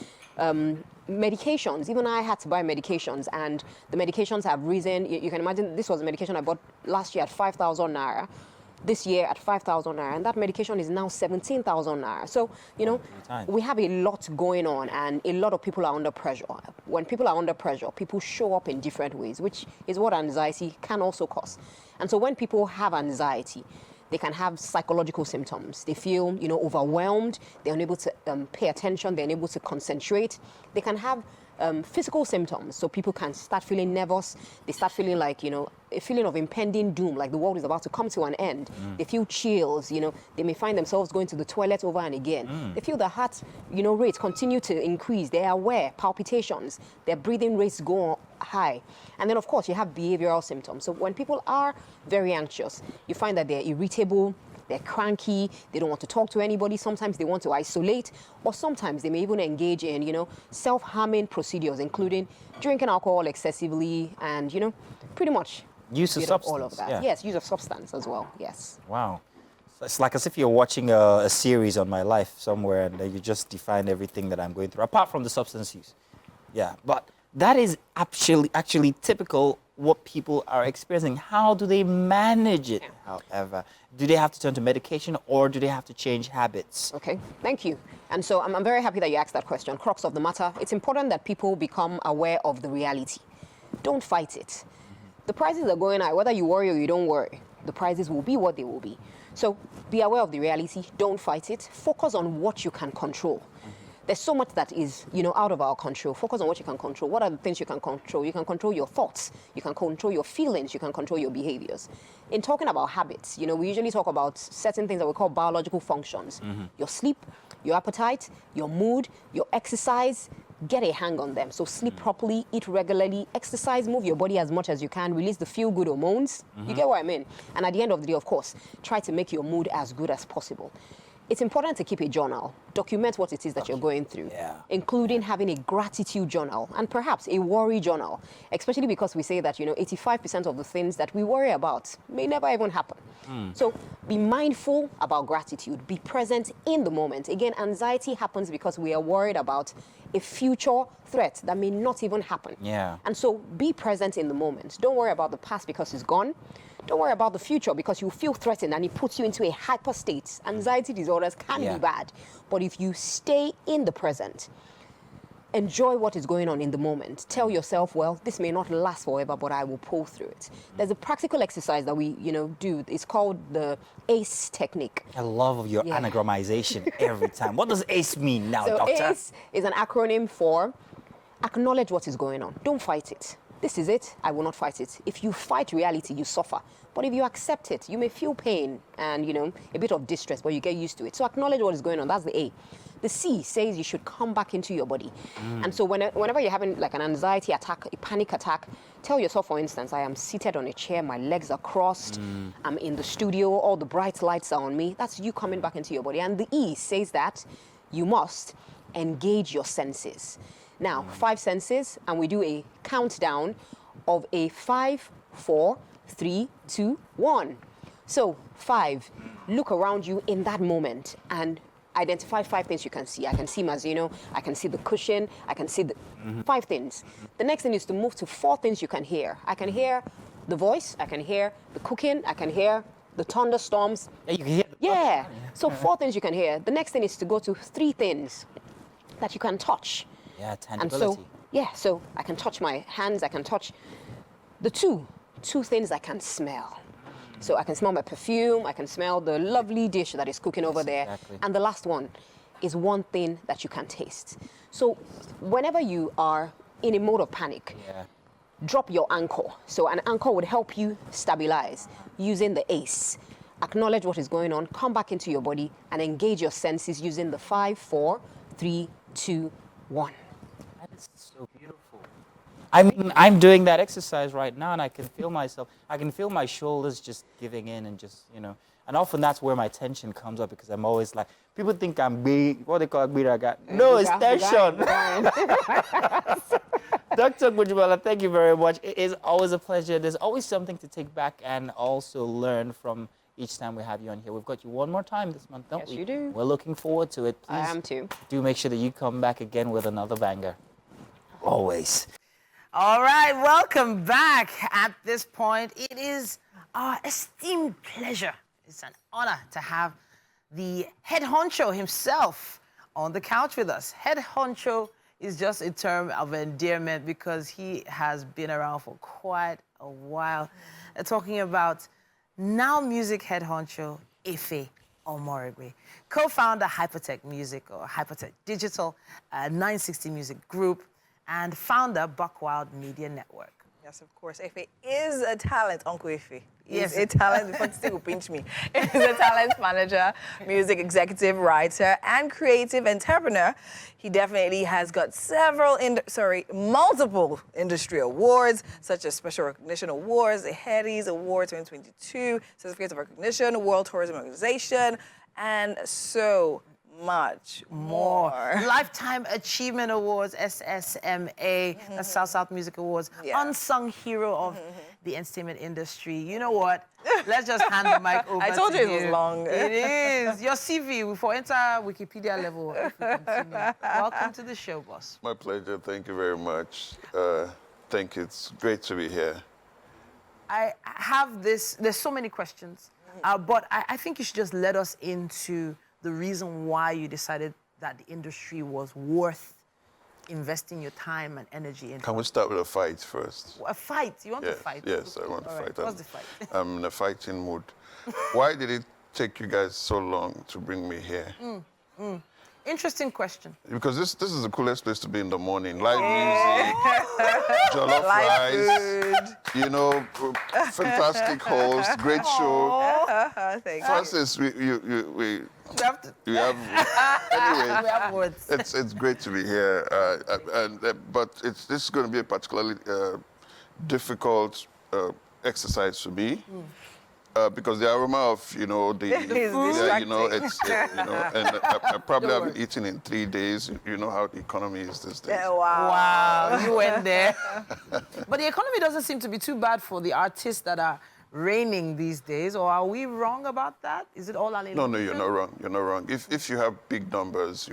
Speaker 8: Medications. Even I had to buy medications, and the medications have risen. You can imagine this was a medication I bought last year at 5,000 naira. This year at 5,000 naira, and that medication is now 17,000 naira. So, you know, we have a lot going on, and a lot of people are under pressure. When people are under pressure, people show up in different ways, which is what anxiety can also cause. And so when people have anxiety, they can have psychological symptoms. They feel, you know, overwhelmed. They're unable to pay attention. They're unable to concentrate. They can have physical symptoms. So people can start feeling nervous. They start feeling like, you know, a feeling of impending doom, like the world is about to come to an end. They feel chills, you know. They may find themselves going to the toilet over and again. They feel the heart, you know, rates continue to increase. They are aware, palpitations. Their breathing rates go high. And then, of course, you have behavioral symptoms. So when people are very anxious, you find that they're irritable, they're cranky, they don't want to talk to anybody. Sometimes they want to isolate, or sometimes they may even engage in, you know, self-harming procedures, including drinking alcohol excessively and, you know, pretty much
Speaker 1: use of substance.
Speaker 8: All of that.
Speaker 1: Yeah.
Speaker 8: Yes, use of substance as well. Yes.
Speaker 1: Wow. So it's like as if you're watching a series on my life somewhere, and you just define everything that I'm going through, apart from the substance use. Yeah, but that is actually typical what people are experiencing. How do they manage it, however? Do they have to turn to medication, or do they have to change habits?
Speaker 8: Okay, thank you. And so I'm very happy that you asked that question. Crux of the matter, it's important that people become aware of the reality. Don't fight it. The prices are going high. Whether you worry or you don't worry, the prices will be what they will be. So be aware of the reality. Don't fight it. Focus on what you can control. There's so much that is, you know, out of our control. Focus on what you can control. What are the things you can control? You can control your thoughts. You can control your feelings. You can control your behaviors. In talking about habits, you know, we usually talk about certain things that we call biological functions. Your sleep, your appetite, your mood, your exercise. Get a hang on them. So sleep properly, eat regularly, exercise, move your body as much as you can, release the feel-good hormones. You get what I mean? And at the end of the day, of course, try to make your mood as good as possible. It's important to keep a journal. Document what it is that you're going through, including having a gratitude journal and perhaps a worry journal, especially because we say that, you know, 85% of the things that we worry about may never even happen. So be mindful about gratitude. Be present in the moment. Again, anxiety happens because we are worried about a future threat that may not even happen. And so be present in the moment. Don't worry about the past because it's gone. Don't worry about the future because you feel threatened and it puts you into a hyper state. Anxiety disorders can be bad. But if you stay in the present, enjoy what is going on in the moment. Tell yourself, well, this may not last forever, but I will pull through it. There's a practical exercise that we, you know, do. It's called the ACE technique.
Speaker 1: I love your anagramization every time. What does ACE mean now,
Speaker 8: so
Speaker 1: doctor?
Speaker 8: ACE is an acronym for acknowledge what is going on. Don't fight it. this is it, I will not fight it. If you fight reality, you suffer. But if you accept it, you may feel pain and, a bit of distress, but you get used to it. So acknowledge what is going on. That's the A. The C says you should come back into your body. And so whenever you're having like an anxiety attack, a panic attack, tell yourself, for instance, I am seated on a chair, my legs are crossed, I'm in the studio, all the bright lights are on me. That's you coming back into your body. And the E says that you must engage your senses. Now, 5 senses, and we do a countdown of a 5, 4, 3, 2, 1. So 5, look around you in that moment and identify 5 things you can see. I can see Mazzino, I can see the cushion, I can see the 5 things. The next thing is to move to 4 things you can hear. I can hear the voice, I can hear the cooking, I can hear the thunderstorms.
Speaker 1: Yeah, you can hear the
Speaker 8: Yeah, so 4 things you can hear. The next thing is to go to 3 things that you can touch.
Speaker 1: Yeah,
Speaker 8: And
Speaker 1: tangibility.
Speaker 8: so I can touch my hands, I can touch the two things I can smell. So I can smell my perfume, I can smell the lovely dish that is cooking over there.
Speaker 1: Exactly.
Speaker 8: And the last one is one thing that you can taste. So whenever you are in a mode of panic, drop your anchor. So an anchor would help you stabilize using the ACE. Acknowledge what is going on, come back into your body and engage your senses using the 5, 4, 3, 2, 1.
Speaker 1: That is so beautiful. I mean, I'm doing that exercise right now, and I can feel myself. I can feel my shoulders just giving in, and just And often that's where my tension comes up because I'm always like, people think I'm big. What they call biraga? No, it's tension. Dr. Gujubala, thank you very much. It is always a pleasure. There's always something to take back and also learn from each time we have you on here. We've got you one more time this month, don't we?
Speaker 8: Yes, you do.
Speaker 1: We're looking forward to it. Please
Speaker 8: I am too.
Speaker 1: do make sure that you come back again with another banger. Always.
Speaker 2: All right, welcome back. At this point, it is our esteemed pleasure. It's an honor to have the head honcho himself on the couch with us. Head honcho is just a term of endearment because he has been around for quite a while. Talking about Now Music head honcho, Efe Omoregbe, co-founder Hypertech Music or Hypertech Digital, 960 Music Group, and founder Buckwild Media Network.
Speaker 3: Yes, of course. Efe is a talent, Uncle Efe.
Speaker 2: Yes.
Speaker 3: He's a talent, before Titi will pinch me. He's a talent manager, music executive, writer, and creative entrepreneur. He definitely has got multiple industry awards, such as Special Recognition Awards, the Headies Award 2022, Certificate of Recognition, World Tourism Organization, and so much more.
Speaker 2: Lifetime Achievement Awards, SSMA, the South Music Awards, unsung hero of the entertainment industry. You know what? Let's just hand the mic over
Speaker 3: I told
Speaker 2: to
Speaker 3: you it was long.
Speaker 2: It is. Your CV, before enter Wikipedia level, if we continue. Welcome to the show, boss.
Speaker 9: My pleasure. Thank you very much. It's great to be here.
Speaker 2: I have there's so many questions, but I think you should just let us into the reason why you decided that the industry was worth investing your time and energy in.
Speaker 9: Can we start with a fight first?
Speaker 2: A fight? You want to fight?
Speaker 9: Yes, I want to fight.
Speaker 2: What's the fight?
Speaker 9: I'm in a fighting mood. Why did it take you guys so long to bring me here?
Speaker 2: Interesting question.
Speaker 9: Because this is the coolest place to be in the morning. Live music, jollof rice, fantastic host, great show.
Speaker 3: Thank you.
Speaker 9: Francis, we have
Speaker 2: words.
Speaker 9: It's great to be here, but this is going to be a particularly difficult exercise for me. Because the aroma of, the food, and I probably haven't eaten in 3 days. You know how the economy is these days.
Speaker 3: Yeah, wow.
Speaker 2: Wow, you went there. But the economy doesn't seem to be too bad for the artists that are reigning these days, or are we wrong about that? Is it all an illusion?
Speaker 9: No, you're not wrong. You're not wrong. If you have big numbers,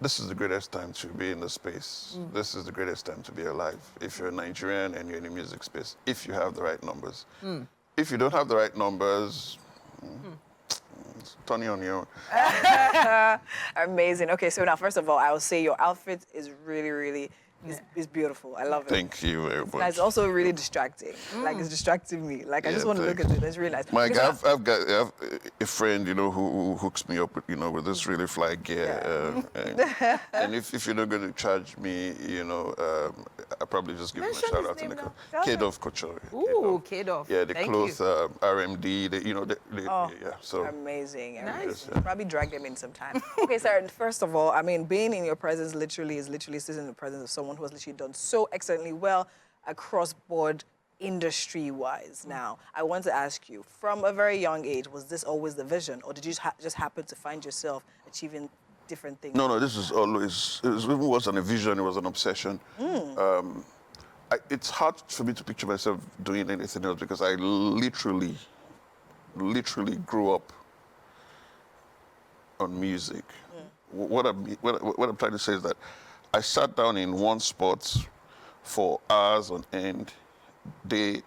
Speaker 9: this is the greatest time to be in the space. This is the greatest time to be alive. If you're a Nigerian and you're in the music space, if you have the right numbers. If you don't have the right numbers, it's turning on you.
Speaker 3: Amazing. Okay, so now, first of all, I will say your outfit is really, really is beautiful. I love it.
Speaker 9: Thank you very much.
Speaker 3: It's also really distracting. Like it's distracting me. Like I just want to look at it. It's really nice.
Speaker 9: Mike, I have a friend, you know, who hooks me up with, you know, with this really fly gear. And if you're not going to charge me, you know, I'll probably just give him a shout out to Nico. K-Dove Couture.
Speaker 2: Ooh, K-Dove.
Speaker 9: Yeah, the clothes, RMD, you know, yeah. So
Speaker 3: amazing.
Speaker 2: Nice.
Speaker 3: Probably drag them in sometime. Okay, Sarah, first of all, I mean, being in your presence is literally sitting in the presence of someone who has literally done so excellently well across board industry-wise. Now, I want to ask you, from a very young age, was this always the vision, or did you just happen to find yourself achieving different things?
Speaker 9: No, this is always, it wasn't a vision, it was an obsession. It's hard for me to picture myself doing anything else because I literally grew up on music. What I'm trying to say is that I sat down in one spot for hours on end, day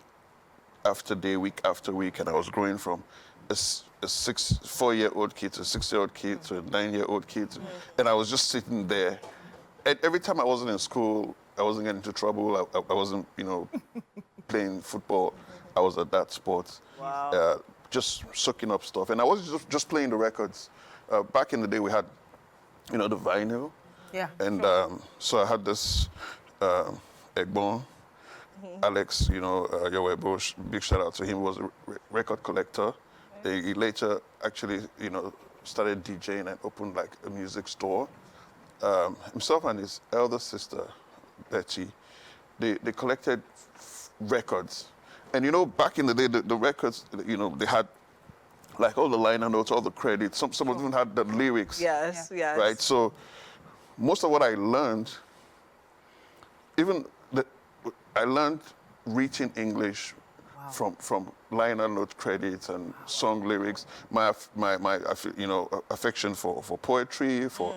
Speaker 9: after day, week after week, and I was growing from a 4-year-old kid to a 6-year-old kid to a 9-year-old kid, and I was just sitting there. And every time I wasn't in school, I wasn't getting into trouble. I wasn't, you know, playing football. I was at that sport, just soaking up stuff, and I wasn't just playing the records. Back in the day, we had, you know, the vinyl.
Speaker 2: Yeah.
Speaker 9: And so I had this Egbon, Alex, you know, Yowebo, big shout out to him, he was a record collector. He later actually, you know, started DJing and opened like a music store. Himself and his elder sister, Betty, they collected records. And you know, back in the day, the records, you know, they had like all the liner notes, all the credits. Some of them even had the lyrics.
Speaker 3: Yes.
Speaker 9: Right. So most of what I learned, I learned reaching English from liner note credits and song lyrics. My you know, affection for poetry, for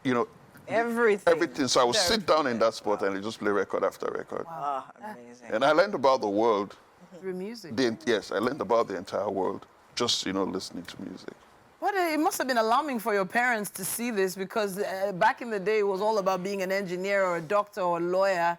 Speaker 9: you know, everything. So I would sit down in that spot and just play record after record.
Speaker 3: Wow, amazing.
Speaker 9: And I learned about the world.
Speaker 2: Through music.
Speaker 9: Yes, I learned about the entire world just, you know, listening to music.
Speaker 2: But it must have been alarming for your parents to see this because back in the day, it was all about being an engineer or a doctor or a lawyer.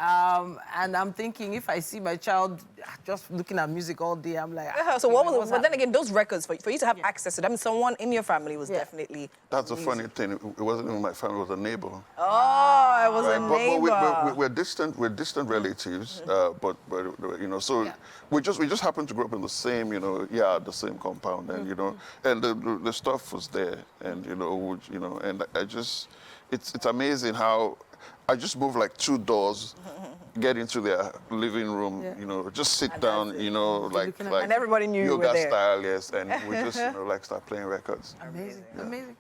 Speaker 2: And I'm thinking, if I see my child just looking at music all day, I'm like...
Speaker 3: So what was... But then again, those records, for you to have access to them, someone in your family was definitely...
Speaker 9: That's the funny thing. It wasn't even my family, it was a neighbor.
Speaker 3: Oh, it was a neighbor.
Speaker 9: But we're distant relatives, but you know, so we just happened to grow up in the same, you know, the same compound, and you know, and the stuff was there, and you know, and I just, it's amazing how I just moved like 2 doors, get into their living room, you know, just sit down, you know, like
Speaker 3: and everybody knew you were
Speaker 9: yoga
Speaker 3: there.
Speaker 9: style, yes, and we just, you know, like start playing records.
Speaker 2: Amazing.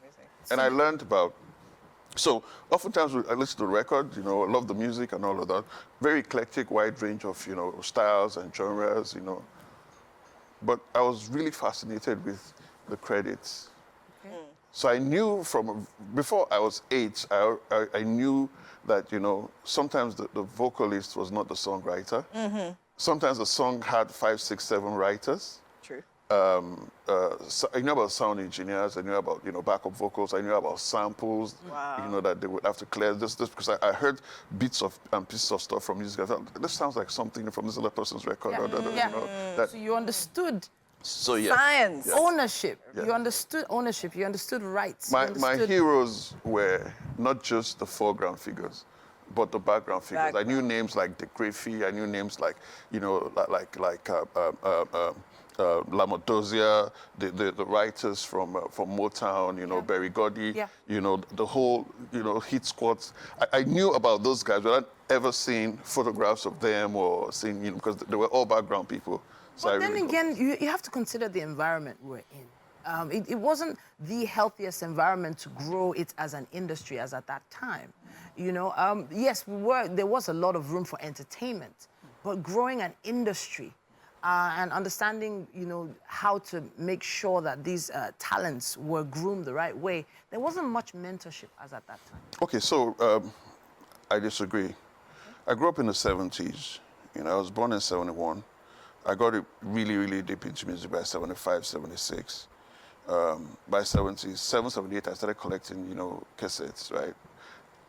Speaker 9: And I learned about. So oftentimes I listen to the record, you know, I love the music and all of that. Very eclectic, wide range of, you know, styles and genres, you know. But I was really fascinated with the credits. So I knew before I was 8, I knew that, you know, sometimes the vocalist was not the songwriter. Sometimes the song had 5, 6, 7 writers.
Speaker 3: True.
Speaker 9: So I knew about sound engineers, I knew about, you know, backup vocals, I knew about samples, you know, that they would have to clear this because I heard bits of and pieces of stuff from music. I thought, this sounds like something from this other person's record. You know,
Speaker 2: so you understood
Speaker 3: science.
Speaker 2: Yes. Ownership. Yeah. You understood ownership. You understood rights.
Speaker 9: My heroes were not just the foreground figures, but the background figures. I knew names like Dick Griffey. I knew names like, you know, like Lamotozia, the writers from Motown, you know, Berry Gordy, you know, the whole, you know, hit squads. I knew about those guys without ever seeing photographs of them or seeing, you know, because they were all background people. So
Speaker 2: but then again, you have to consider the environment we're in. It wasn't the healthiest environment to grow it as an industry as at that time. You know, yes, there was a lot of room for entertainment, but growing an industry and understanding, you know, how to make sure that these talents were groomed the right way, there wasn't much mentorship as at that time.
Speaker 9: Okay, so I disagree. I grew up in the 70s. You know, I was born in 71. I got really, really deep into music by 75, 76. By 77, 78, I started collecting, you know, cassettes, right?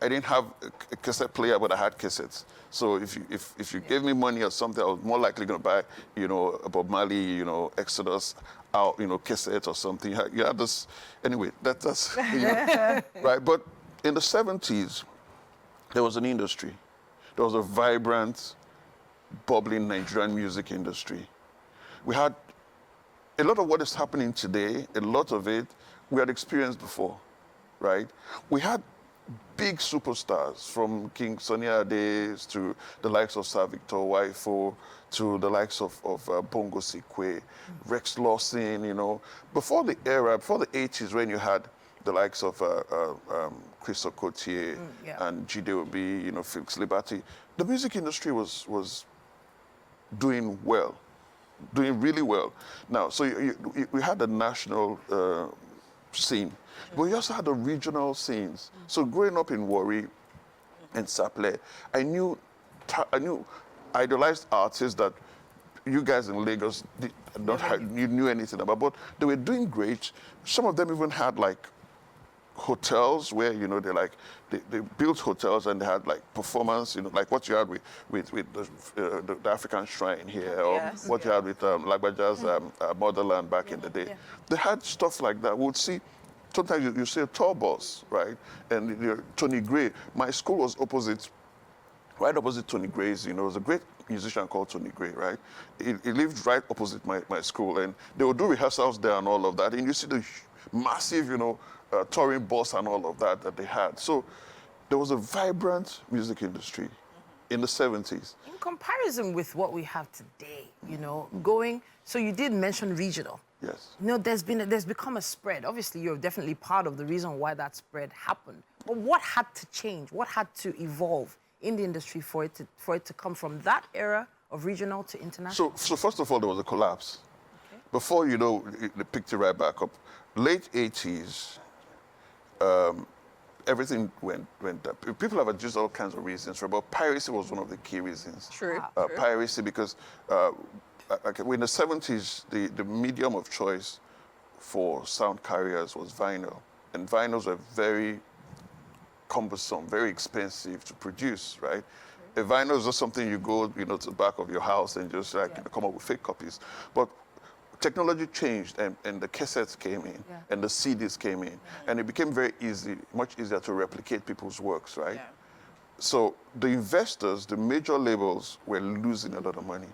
Speaker 9: I didn't have a cassette player, but I had cassettes. So if you gave me money or something, I was more likely going to buy, you know, a Bob Marley, you know, Exodus, out, you know, cassette or something. You had this, anyway, that's you know, right. But in the 70s, there was an industry. There was a vibrant, bubbling Nigerian music industry. We had a lot of what is happening today, a lot of it we had experienced before, right? We had big superstars from King Sunny Ade to the likes of Sir Victor Waifo to the likes of Bongo Sikwe, Rex Lawson, you know. Before the 80s when you had the likes of Chris Okotie and Jide Obi, you know, Felix Liberty, the music industry was doing well, doing really well. Now, so we had a national scene, but we also had the regional scenes. So growing up in Warri and Saple, I knew idolized artists that you guys in Lagos you knew anything about, but they were doing great. Some of them even had like hotels where, you know, they built hotels and they had like performance, you know, like what you had with the African Shrine here, or what you had with Lagbaja's Motherland back in the day. They had stuff like that. We'll see. Sometimes you see a tour bus, right? And Tony Gray, my school was right opposite Tony Gray's. You know, there was a great musician called Tony Gray, right? He lived right opposite my school, and they would do rehearsals there and all of that. And you see the massive, you know, touring bus and all of that they had. So there was a vibrant music industry in the 70s.
Speaker 2: In comparison with what we have today, you know, so you did mention regional.
Speaker 9: Yes.
Speaker 2: You know, there's become a spread. Obviously, you're definitely part of the reason why that spread happened. But what had to change? What had to evolve in the industry for it to come from that era of regional to international?
Speaker 9: So first of all, there was a collapse. Okay. Before, you know, they picked it right back up. Late 80s, everything went up. People have just all kinds of reasons, right? But piracy was one of the key reasons.
Speaker 3: True.
Speaker 9: Piracy, because in the 70s, the medium of choice for sound carriers was vinyl. And vinyls were very cumbersome, very expensive to produce, right? A vinyl is just something you go, you know, to the back of your house and just like come up with fake copies. But technology changed, and the cassettes came in, and the CDs came in, and it became very easy, much easier to replicate people's works, right? Yeah. So the investors, the major labels, were losing a lot of money.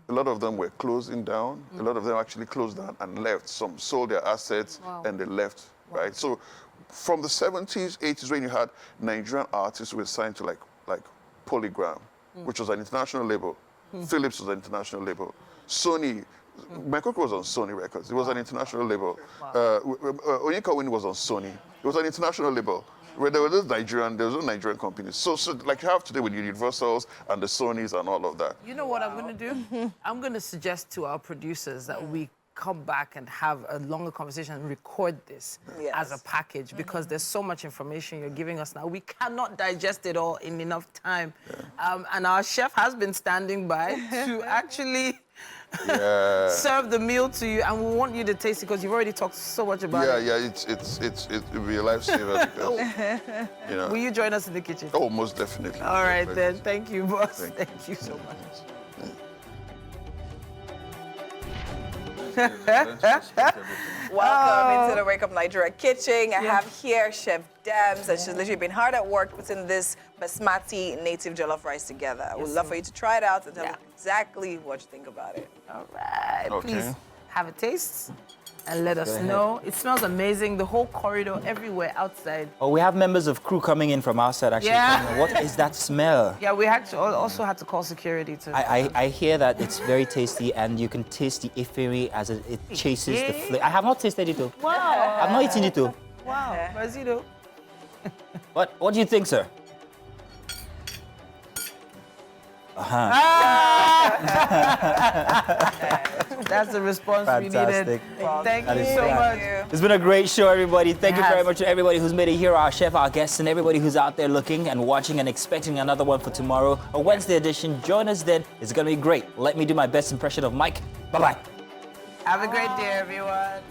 Speaker 9: A lot of them were closing down. A lot of them actually closed down and left. Some sold their assets and they left, right? So from the 70s, 80s, when you had Nigerian artists who were signed to like Polygram, which was an international label. Philips was an international label. Sony, Mekoko was on Sony Records. It was an international label. Onyeka Winnie was on Sony. It was an international label. Where there was no Nigerian companies. So like you have today with Universals and the Sonys and all of that.
Speaker 2: You know what I'm going to do? I'm going to suggest to our producers that we come back and have a longer conversation and record this as a package, because there's so much information you're giving us now. We cannot digest it all in enough time. And our chef has been standing by to actually serve the meal to you, and we want you to taste it because you've already talked so much about it.
Speaker 9: It'll be a lifesaver because, you know.
Speaker 2: Will you join us in the kitchen?
Speaker 9: Oh, most definitely.
Speaker 2: All right, then. Thank you, boss. Thank you so much.
Speaker 3: Welcome into the Wake Up Nigeria kitchen. I have here Chef Dems, and she's literally been hard at work putting this basmati native jollof rice together. I would love for you to try it out and tell me exactly what you think about it.
Speaker 2: All right. Okay. Please have a taste and let us know. It smells amazing. The whole corridor, everywhere outside.
Speaker 1: Oh, we have members of crew coming in from outside actually. Yeah. What is that smell?
Speaker 2: Yeah, we also had to call security too.
Speaker 1: I hear that it's very tasty, and you can taste the ifiri as it chases the flavor. I have not tasted it though.
Speaker 2: Wow.
Speaker 1: I've not eaten it though.
Speaker 2: Wow. Brazito.
Speaker 1: What do you think, sir?
Speaker 2: That's the response we needed. Thank you so much.
Speaker 1: It's been a great show, everybody. Thank you very much to everybody who's made it here, our chef, our guests, and everybody who's out there looking and watching and expecting another one for tomorrow, a Wednesday edition. Join us then. It's going to be great. Let me do my best impression of Mike. Bye-bye.
Speaker 2: Have a great day, everyone.